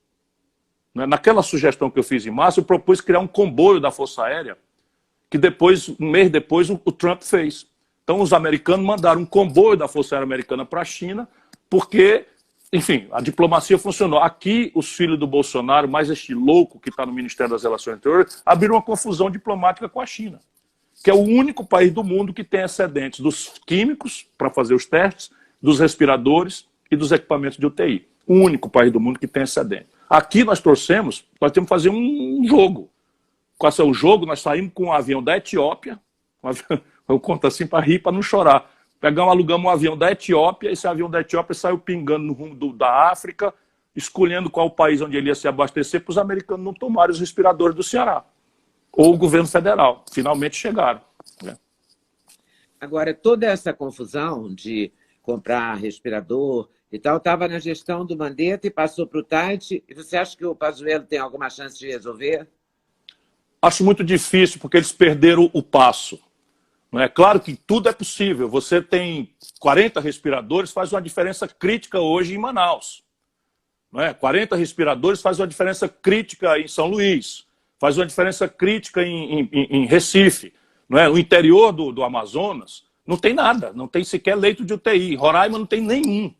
Naquela sugestão que eu fiz em março, eu propus criar um comboio da Força Aérea, que depois, um mês depois, o Trump fez. Então, os americanos mandaram um comboio da Força Aérea Americana para a China, porque, enfim, a diplomacia funcionou. Aqui, os filhos do Bolsonaro, mais este louco que está no Ministério das Relações Exteriores, abriram uma confusão diplomática com a China, que é o único país do mundo que tem excedentes dos químicos para fazer os testes, dos respiradores e dos equipamentos de UTI. O único país do mundo que tem excedente. Aqui nós trouxemos, nós temos que fazer um jogo. Qual é o jogo? Nós saímos com um avião da Etiópia, eu conto assim para rir, para não chorar. Alugamos um avião da Etiópia, esse avião da Etiópia saiu pingando no rumo da África, escolhendo qual o país onde ele ia se abastecer, para os americanos não tomarem os respiradores do Ceará. Ou o governo federal. Finalmente chegaram. Né? Agora, toda essa confusão de comprar respirador e tal, estava na gestão do Mandetta e passou para o Tite. E você acha que o Pazuello tem alguma chance de resolver? Acho muito difícil, porque eles perderam o passo. Não é claro que tudo é possível. Você tem 40 respiradores, faz uma diferença crítica hoje em Manaus. Não é? 40 respiradores faz uma diferença crítica em São Luís. Faz uma diferença crítica em Recife. Não é? No interior do Amazonas, não tem nada. Não tem sequer leito de UTI. Roraima não tem nenhum.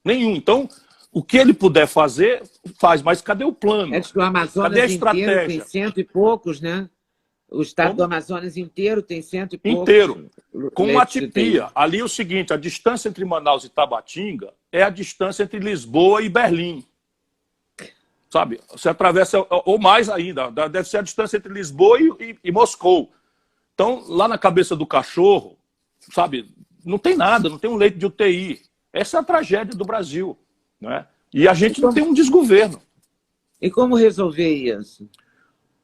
Nenhum. Então, o que ele puder fazer, faz. Mas cadê o plano? É que o Amazonas cadê a inteiro estratégia? tem 100 e poucos, né? O estado do Amazonas inteiro tem 100 e poucos. Inteiro. Com uma atipia. Ali é o seguinte, a distância entre Manaus e Tabatinga é a distância entre Lisboa e Berlim. Sabe? Você atravessa, ou mais ainda, deve ser a distância entre Lisboa e Moscou. Então, lá na cabeça do cachorro, sabe, não tem nada, não tem um leito de UTI. Essa é a tragédia do Brasil. Né? E a gente não tem um desgoverno. E como resolver isso?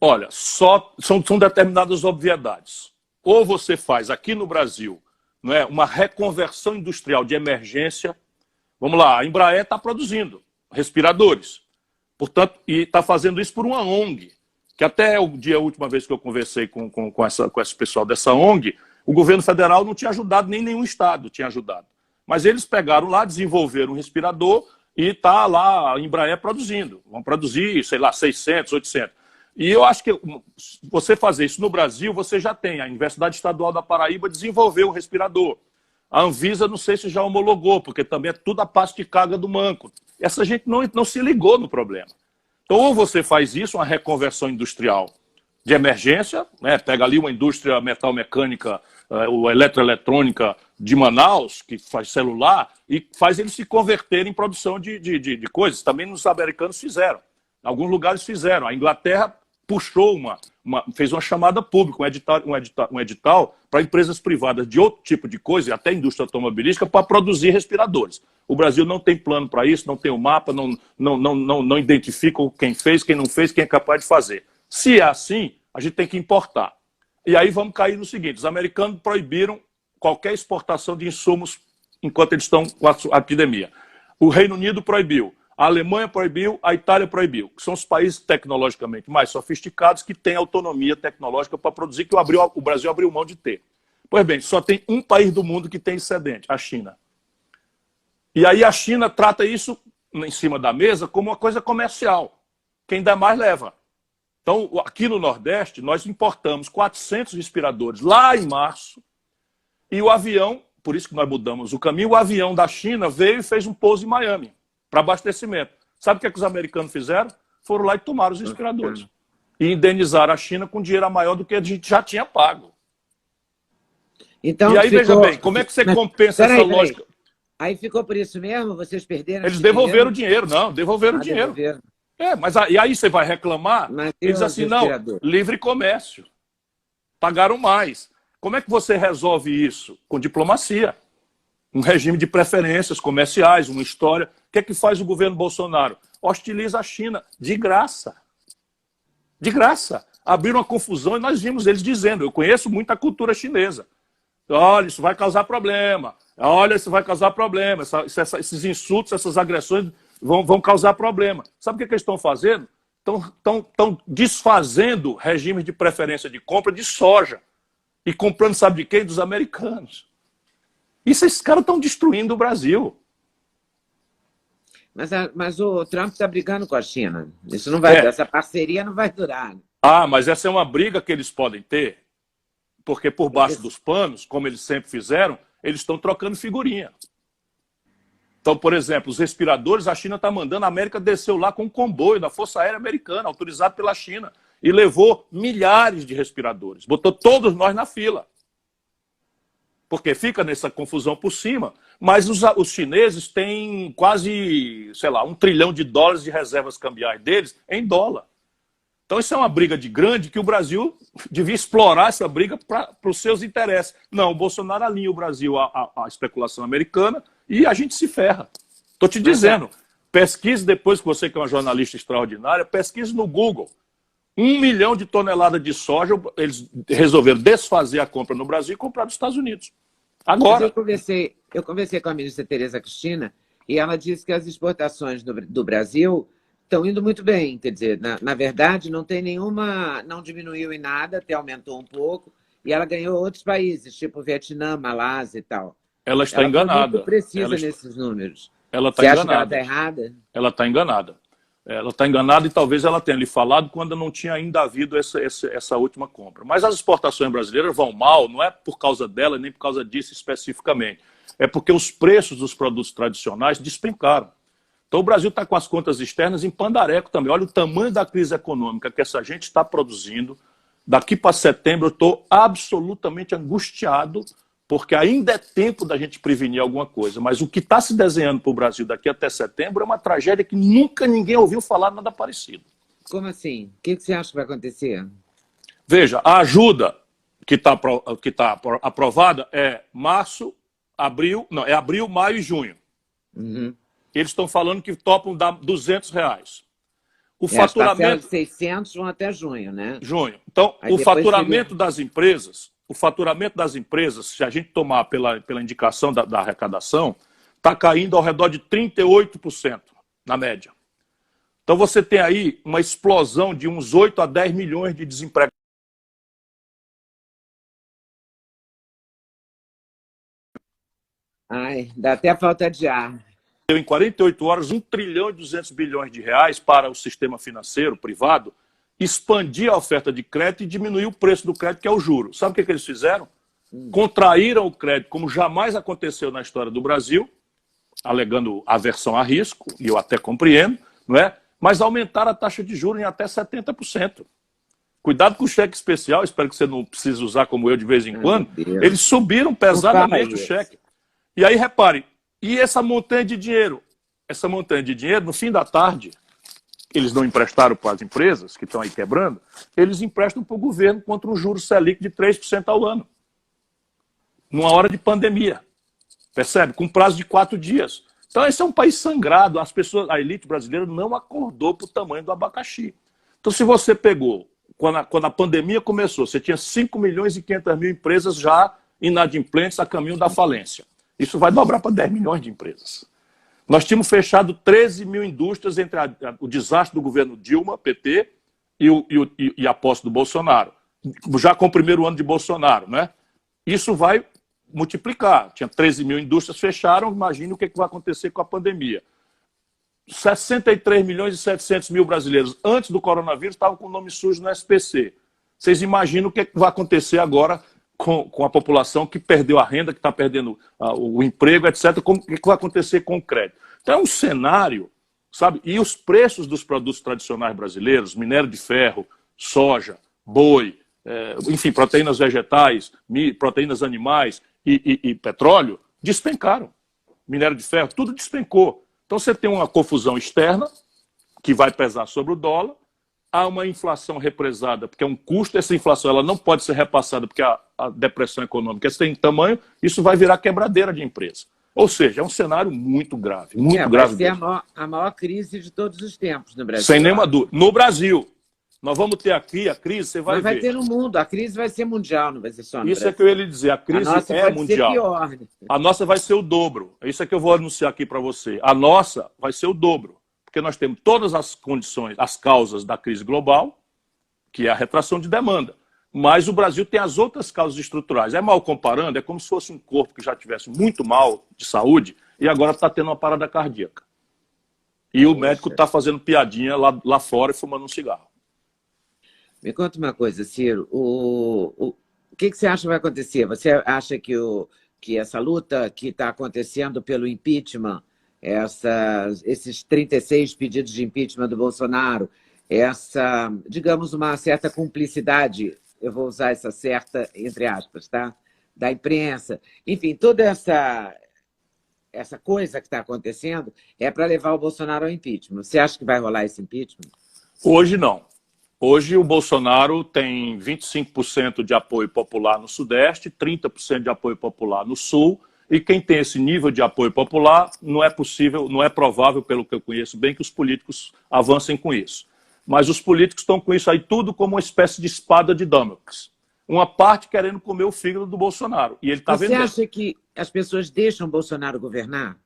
Olha, são determinadas obviedades. Ou você faz aqui no Brasil, não é, uma reconversão industrial de emergência. Vamos lá, a Embraer está produzindo respiradores. Portanto, e está fazendo isso por uma ONG, que até a última vez que eu conversei com esse pessoal dessa ONG, o governo federal não tinha ajudado, nem nenhum estado tinha ajudado. Mas eles pegaram lá, desenvolveram um respirador e está lá a Embraer produzindo. Vão produzir, sei lá, 600, 800. E eu acho que você fazer isso no Brasil, você já tem. A Universidade Estadual da Paraíba desenvolveu um respirador. A Anvisa, não sei se já homologou, porque também é tudo a passo de carga do manco. Essa gente não se ligou no problema. Então, ou você faz isso, uma reconversão industrial de emergência, né? Pega ali uma indústria metal-mecânica, ou eletroeletrônica de Manaus, que faz celular, e faz eles se converterem em produção de coisas. Também os americanos fizeram. Alguns lugares fizeram. A Inglaterra puxou fez uma chamada pública, um edital para empresas privadas de outro tipo de coisa, até indústria automobilística, para produzir respiradores. O Brasil não tem plano para isso, não tem o mapa, não identifica quem fez, quem não fez, quem é capaz de fazer. Se é assim, a gente tem que importar. E aí vamos cair no seguinte, os americanos proibiram qualquer exportação de insumos enquanto eles estão com a epidemia. O Reino Unido proibiu, a Alemanha proibiu, a Itália proibiu, que são os países tecnologicamente mais sofisticados que têm autonomia tecnológica para produzir, que o Brasil abriu mão de ter. Pois bem, só tem um país do mundo que tem excedente, a China. E aí a China trata isso em cima da mesa como uma coisa comercial. Quem dá mais leva. Então, aqui no Nordeste, nós importamos 400 respiradores lá em março, e o avião, por isso que nós mudamos o caminho, o avião da China veio e fez um pouso em Miami, para abastecimento. Sabe o que, os americanos fizeram? Foram lá e tomaram os respiradores. E indenizaram a China com dinheiro maior do que a gente já tinha pago. Então, e aí, veja bem, como é que você compensa essa lógica? Aí ficou por isso mesmo? Vocês perderam Eles devolveram o dinheiro, não, devolveram o dinheiro. Devolveram. Mas e aí você vai reclamar? Eles assim, não, livre comércio. Pagaram mais. Como é que você resolve isso? Com diplomacia. Um regime de preferências comerciais, uma história. O que é que faz o governo Bolsonaro? Hostiliza a China de graça. De graça. Abriram uma confusão e nós vimos eles dizendo, eu conheço muito a cultura chinesa. Olha, isso vai causar problema. Olha, isso vai causar problema. Esses insultos, essas agressões vão causar problema. Sabe o que eles estão fazendo? Estão desfazendo regimes de preferência de compra de soja. E comprando, sabe de quem? Dos americanos. Esses caras estão destruindo o Brasil. Mas o Trump está brigando com a China. Isso não vai, essa parceria não vai durar. Mas essa é uma briga que eles podem ter, porque por baixo dos panos, como eles sempre fizeram, eles estão trocando figurinha. Então, por exemplo, os respiradores, a China está mandando, a América desceu lá com um comboio da Força Aérea Americana, autorizado pela China, e levou milhares de respiradores, botou todos nós na fila. Porque fica nessa confusão por cima, mas os chineses têm quase, sei lá, $1 trilhão de reservas cambiais deles em dólar. Então isso é uma briga de grande que o Brasil devia explorar essa briga para os seus interesses. Não, o Bolsonaro alinha o Brasil à especulação americana e a gente se ferra. Estou te dizendo, pesquise depois, que você que é uma jornalista extraordinária, pesquise no Google. 1 milhão de toneladas de soja, eles resolveram desfazer a compra no Brasil e comprar dos Estados Unidos. Agora. Eu conversei com a ministra Tereza Cristina e ela disse que as exportações do Brasil estão indo muito bem. Quer dizer, na verdade, não tem nenhuma, não diminuiu em nada, até aumentou um pouco, e ela ganhou outros países, tipo Vietnã, Malásia e tal. Ela está enganada. Ela muito precisa nesses números. Ela está enganada. Você acha que ela está errada? Ela está enganada. Ela está enganada e talvez ela tenha lhe falado quando não tinha ainda havido essa última compra. Mas as exportações brasileiras vão mal, não é por causa dela, nem por causa disso especificamente. É porque os preços dos produtos tradicionais despencaram. Então o Brasil está com as contas externas em pandareco também. Olha o tamanho da crise econômica que essa gente está produzindo. Daqui para setembro eu estou absolutamente angustiado, porque ainda é tempo da gente prevenir alguma coisa. Mas o que está se desenhando para o Brasil daqui até setembro é uma tragédia que nunca ninguém ouviu falar nada parecido. Como assim? O que você acha que vai acontecer? Veja, a ajuda que está aprovada é abril, maio e junho. Uhum. Eles estão falando que topam dar R$200. O faturamento de 600 vão até junho, né? Junho. Então, o faturamento das empresas, se a gente tomar pela indicação da arrecadação, está caindo ao redor de 38%, na média. Então você tem aí uma explosão de uns 8 a 10 milhões de desempregados. Ai, dá até falta de ar. Em 48 horas, 1 trilhão e 200 bilhões de reais para o sistema financeiro privado, expandir a oferta de crédito e diminuir o preço do crédito, que é o juro. Sabe o que eles fizeram? Contraíram o crédito como jamais aconteceu na história do Brasil, alegando aversão a risco, e eu até compreendo, não é? Mas aumentaram a taxa de juros em até 70%. Cuidado com o cheque especial, espero que você não precise usar como eu de vez em quando. Eles subiram pesadamente o cheque. E aí, repare, e essa montanha de dinheiro? Essa montanha de dinheiro, no fim da tarde, eles não emprestaram para as empresas, que estão aí quebrando, eles emprestam para o governo contra um juro Selic de 3% ao ano. Numa hora de pandemia. Percebe? Com prazo de 4 dias. Então esse é um país sangrado. A elite brasileira não acordou para o tamanho do abacaxi. Então se você pegou quando a pandemia começou, você tinha 5 milhões e 500 mil empresas já inadimplentes a caminho da falência. Isso vai dobrar para 10 milhões de empresas. Nós tínhamos fechado 13 mil indústrias entre o desastre do governo Dilma, PT, e a posse do Bolsonaro. Já com o primeiro ano de Bolsonaro, né? Isso vai multiplicar. Tinha 13 mil indústrias fecharam, imagine o que vai acontecer com a pandemia. 63 milhões e 700 mil brasileiros, antes do coronavírus, estavam com o nome sujo no SPC. Vocês imaginam o que vai acontecer agora com a população que perdeu a renda, que está perdendo o emprego, etc. O que vai acontecer com o crédito? Então é um cenário, sabe? E os preços dos produtos tradicionais brasileiros, minério de ferro, soja, boi, enfim, proteínas vegetais, proteínas animais e petróleo, despencaram. Minério de ferro, tudo despencou. Então você tem uma confusão externa, que vai pesar sobre o dólar, há uma inflação represada, porque é um custo, essa inflação ela não pode ser repassada, porque a depressão econômica tem tamanho, isso vai virar quebradeira de empresa. Ou seja, é um cenário muito grave, muito grave. Vai ser a maior crise de todos os tempos no Brasil. Sem nenhuma dúvida. No Brasil, nós vamos ter aqui a crise, você vai ver. Mas vai ter no mundo, a crise vai ser mundial, não vai ser só no Isso Brasil. é que eu ia lhe dizer, a crise é mundial. Ser pior, né? A nossa vai ser o dobro. Isso é que eu vou anunciar aqui para você. A nossa vai ser o dobro. Porque nós temos todas as condições, as causas da crise global, que é a retração de demanda. Mas o Brasil tem as outras causas estruturais. É mal comparando, é como se fosse um corpo que já tivesse muito mal de saúde e agora está tendo uma parada cardíaca. E o médico está fazendo piadinha lá fora e fumando um cigarro. Me conta uma coisa, Ciro. O que você acha que vai acontecer? Você acha que essa luta que está acontecendo pelo impeachment, esses 36 pedidos de impeachment do Bolsonaro, digamos, uma certa cumplicidade, eu vou usar essa certa, entre aspas, tá? Da imprensa, enfim, toda essa coisa que está acontecendo é para levar o Bolsonaro ao impeachment. Você acha que vai rolar esse impeachment? Hoje não. Hoje o Bolsonaro tem 25% de apoio popular no Sudeste, 30% de apoio popular no Sul, e quem tem esse nível de apoio popular, não é possível, não é provável, pelo que eu conheço bem, que os políticos avancem com isso. Mas os políticos estão com isso aí tudo como uma espécie de espada de Damocles. Uma parte querendo comer o fígado do Bolsonaro. E ele está vendendo. Você acha que as pessoas deixam o Bolsonaro governar?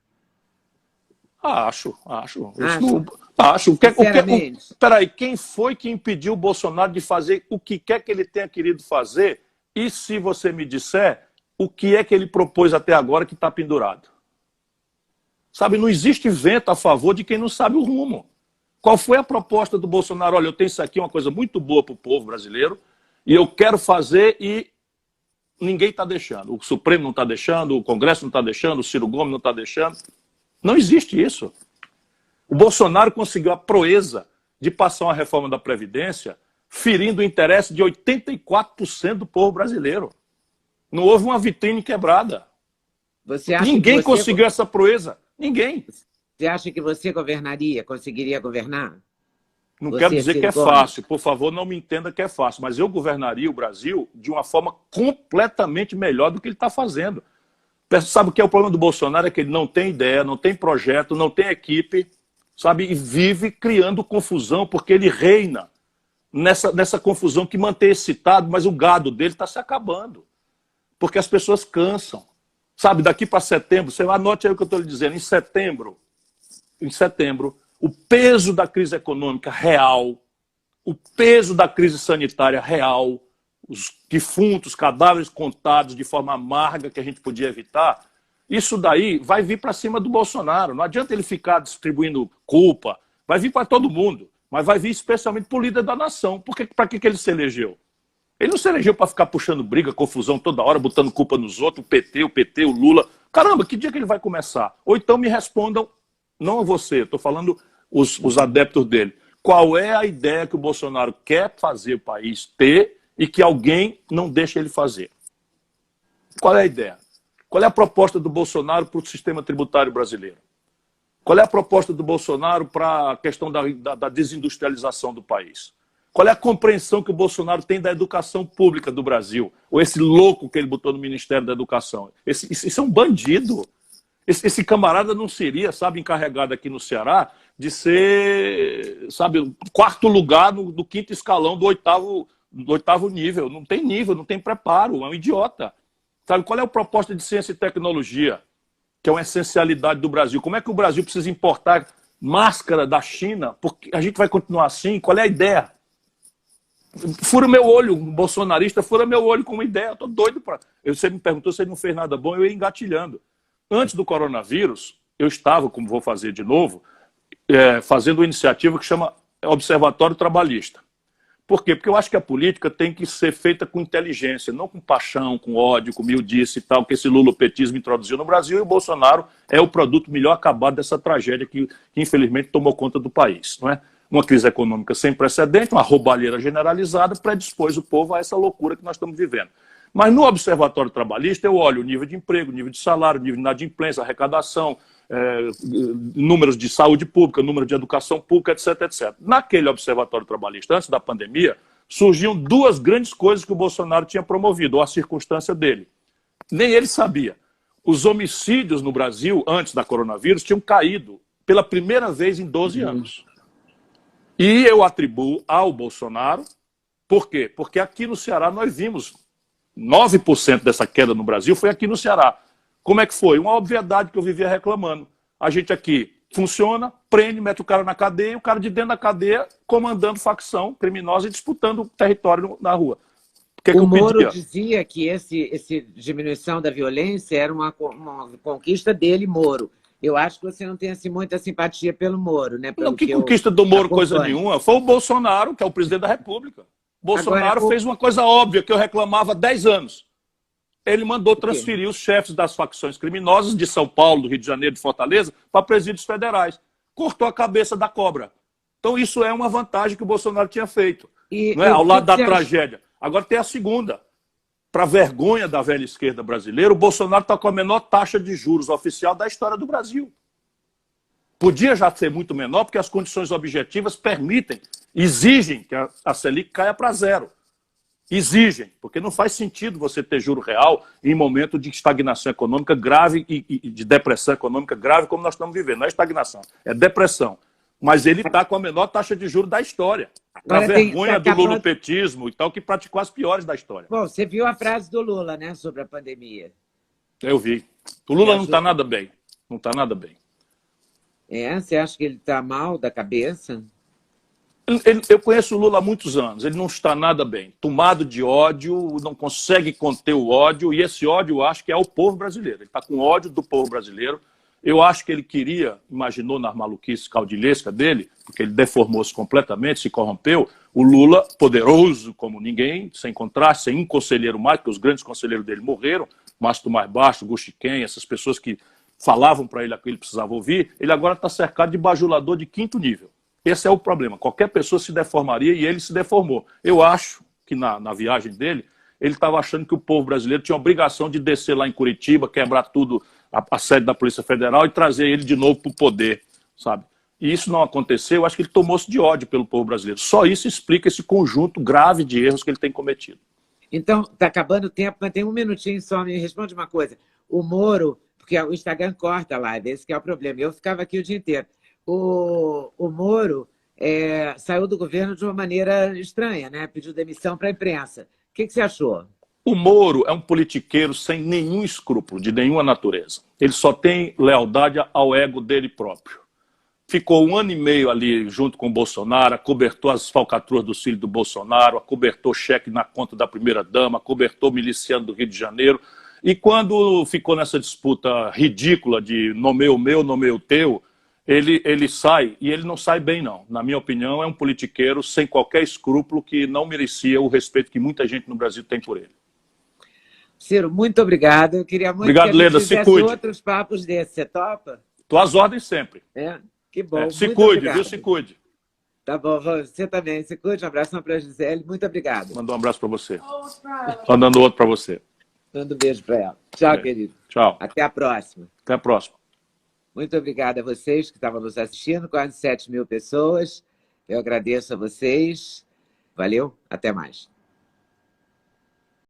Acho. Acho. Peraí, quem foi que impediu o Bolsonaro de fazer o que quer que ele tenha querido fazer? E se você me disser, o que é que ele propôs até agora que está pendurado? Sabe, não existe vento a favor de quem não sabe o rumo. Qual foi a proposta do Bolsonaro? Olha, eu tenho isso aqui, uma coisa muito boa para o povo brasileiro, e eu quero fazer e ninguém está deixando. O Supremo não está deixando, o Congresso não está deixando, o Ciro Gomes não está deixando. Não existe isso. O Bolsonaro conseguiu a proeza de passar uma reforma da Previdência ferindo o interesse de 84% do povo brasileiro. Não houve uma vitrine quebrada. Ninguém conseguiu essa proeza. Ninguém. Você acha que você conseguiria governar? Não quero dizer que é fácil. Por favor, não me entenda que é fácil. Mas eu governaria o Brasil de uma forma completamente melhor do que ele está fazendo. Sabe o que é o problema do Bolsonaro? É que ele não tem ideia, não tem projeto, não tem equipe, sabe? E vive criando confusão, porque ele reina nessa confusão que mantém excitado, mas o gado dele está se acabando. Porque as pessoas cansam. Sabe, daqui para setembro, você anote aí o que eu estou lhe dizendo, em setembro, o peso da crise econômica real, o peso da crise sanitária real, os defuntos, cadáveres contados de forma amarga que a gente podia evitar, isso daí vai vir para cima do Bolsonaro. Não adianta ele ficar distribuindo culpa, vai vir para todo mundo, mas vai vir especialmente para o líder da nação. Para que ele se elegeu? Ele não se elegeu para ficar puxando briga, confusão toda hora, botando culpa nos outros, o PT, o Lula. Caramba, que dia que ele vai começar? Ou então me respondam, não você, estou falando os adeptos dele. Qual é a ideia que o Bolsonaro quer fazer o país ter e que alguém não deixa ele fazer? Qual é a ideia? Qual é a proposta do Bolsonaro para o sistema tributário brasileiro? Qual é a proposta do Bolsonaro para a questão da desindustrialização do país? Qual é a compreensão que o Bolsonaro tem da educação pública do Brasil? Ou esse louco que ele botou no Ministério da Educação? Isso é um bandido. Esse camarada não seria, sabe, encarregado aqui no Ceará de ser, sabe, quarto lugar do quinto escalão do oitavo nível. Não tem nível, não tem preparo, é um idiota. Sabe, qual é a proposta de ciência e tecnologia, que é uma essencialidade do Brasil? Como é que o Brasil precisa importar máscara da China? Porque a gente vai continuar assim? Qual é a ideia? Fura meu olho, um bolsonarista fura meu olho com uma ideia. Eu tô doido para. Você me perguntou se ele não fez nada bom, eu ia engatilhando. Antes do coronavírus, eu estava, como vou fazer de novo, fazendo uma iniciativa que chama Observatório Trabalhista. Por quê? Porque eu acho que a política tem que ser feita com inteligência, não com paixão, com ódio, com miudice e tal, que esse lulopetismo introduziu no Brasil, e o Bolsonaro é o produto melhor acabado dessa tragédia que infelizmente tomou conta do país, não é? Uma crise econômica sem precedente, uma roubalheira generalizada, predispôs o povo a essa loucura que nós estamos vivendo. Mas no Observatório Trabalhista eu olho o nível de emprego, nível de salário, nível de inadimplência, arrecadação, números de saúde pública, número de educação pública, etc, etc. Naquele Observatório Trabalhista, antes da pandemia, surgiam duas grandes coisas que o Bolsonaro tinha promovido, ou a circunstância dele. Nem ele sabia. Os homicídios no Brasil, antes da coronavírus, tinham caído pela primeira vez em 12 anos. E eu atribuo ao Bolsonaro, por quê? Porque aqui no Ceará nós vimos 9% dessa queda no Brasil foi aqui no Ceará. Como é que foi? Uma obviedade que eu vivia reclamando. A gente aqui funciona, prende, mete o cara na cadeia, e o cara de dentro da cadeia comandando facção criminosa e disputando território na rua. O Moro dizia que essa diminuição da violência era uma conquista dele, Moro. Eu acho que você não tem assim, muita simpatia pelo Moro, né? Não, que conquista do Moro, coisa nenhuma. Foi o Bolsonaro, que é o presidente da República. Bolsonaro agora, fez uma coisa óbvia que eu reclamava há 10 anos. Ele mandou transferir os chefes das facções criminosas de São Paulo, do Rio de Janeiro, de Fortaleza, para presídios federais. Cortou a cabeça da cobra. Então isso é uma vantagem que o Bolsonaro tinha feito, não é? Ao lado da tragédia. Agora tem a segunda. Para vergonha da velha esquerda brasileira, o Bolsonaro está com a menor taxa de juros oficial da história do Brasil. Podia já ser muito menor, porque as condições objetivas permitem, exigem que a Selic caia para zero. Exigem, porque não faz sentido você ter juro real em momento de estagnação econômica grave e de depressão econômica grave como nós estamos vivendo. Não é estagnação, é depressão. Mas ele está com a menor taxa de juros da história. Para vergonha do lulopetismo e tal, que praticou as piores da história. Bom, você viu a frase do Lula, né, sobre a pandemia? Eu vi. O Lula não está nada bem. Não está nada bem. Você acha que ele está mal da cabeça? Eu conheço o Lula há muitos anos. Ele não está nada bem. Tomado de ódio, não consegue conter o ódio. E esse ódio, eu acho que é o povo brasileiro. Ele está com ódio do povo brasileiro. Eu acho que ele imaginou na maluquice caudilhesca dele, porque ele deformou-se completamente, se corrompeu, o Lula, poderoso como ninguém, sem contraste, sem um conselheiro mais, porque os grandes conselheiros dele morreram, Márcio do Mais Baixo, Guxiquem, essas pessoas que falavam para ele aquilo que ele precisava ouvir, ele agora está cercado de bajulador de 5º nível. Esse é o problema. Qualquer pessoa se deformaria e ele se deformou. Eu acho que na viagem dele, ele estava achando que o povo brasileiro tinha a obrigação de descer lá em Curitiba, quebrar tudo, a sede da Polícia Federal, e trazer ele de novo para o poder, sabe? E isso não aconteceu, eu acho que ele tomou-se de ódio pelo povo brasileiro. Só isso explica esse conjunto grave de erros que ele tem cometido. Então, está acabando o tempo, mas tem um minutinho só, me responde uma coisa. O Moro, porque o Instagram corta a live, esse que é o problema, eu ficava aqui o dia inteiro. O Moro saiu do governo de uma maneira estranha, né? Pediu demissão para a imprensa. O que você achou? O Moro é um politiqueiro sem nenhum escrúpulo, de nenhuma natureza. Ele só tem lealdade ao ego dele próprio. Ficou 1 ano e meio ali junto com o Bolsonaro, acobertou as falcatruas do filho do Bolsonaro, acobertou cheque na conta da primeira-dama, acobertou miliciano do Rio de Janeiro. E quando ficou nessa disputa ridícula de nomeio o meu, nomeio o teu, ele sai, e ele não sai bem, não. Na minha opinião, é um politiqueiro sem qualquer escrúpulo que não merecia o respeito que muita gente no Brasil tem por ele. Ciro, muito obrigado. Eu queria muito obrigado, que a gente Leda, fizesse outros papos desses. Você topa? Tô às ordens sempre. Que bom. Se cuide, viu? Se cuide. Tá bom, você também. Se cuide. Um abraço para a Gisele. Muito obrigado. Manda um abraço para você. Mandando outro para você. Manda um beijo para ela. Tchau, querido. Tchau. Até a próxima. Até a próxima. Muito obrigada a vocês que estavam nos assistindo, quase 7.000 pessoas. Eu agradeço a vocês. Valeu, até mais.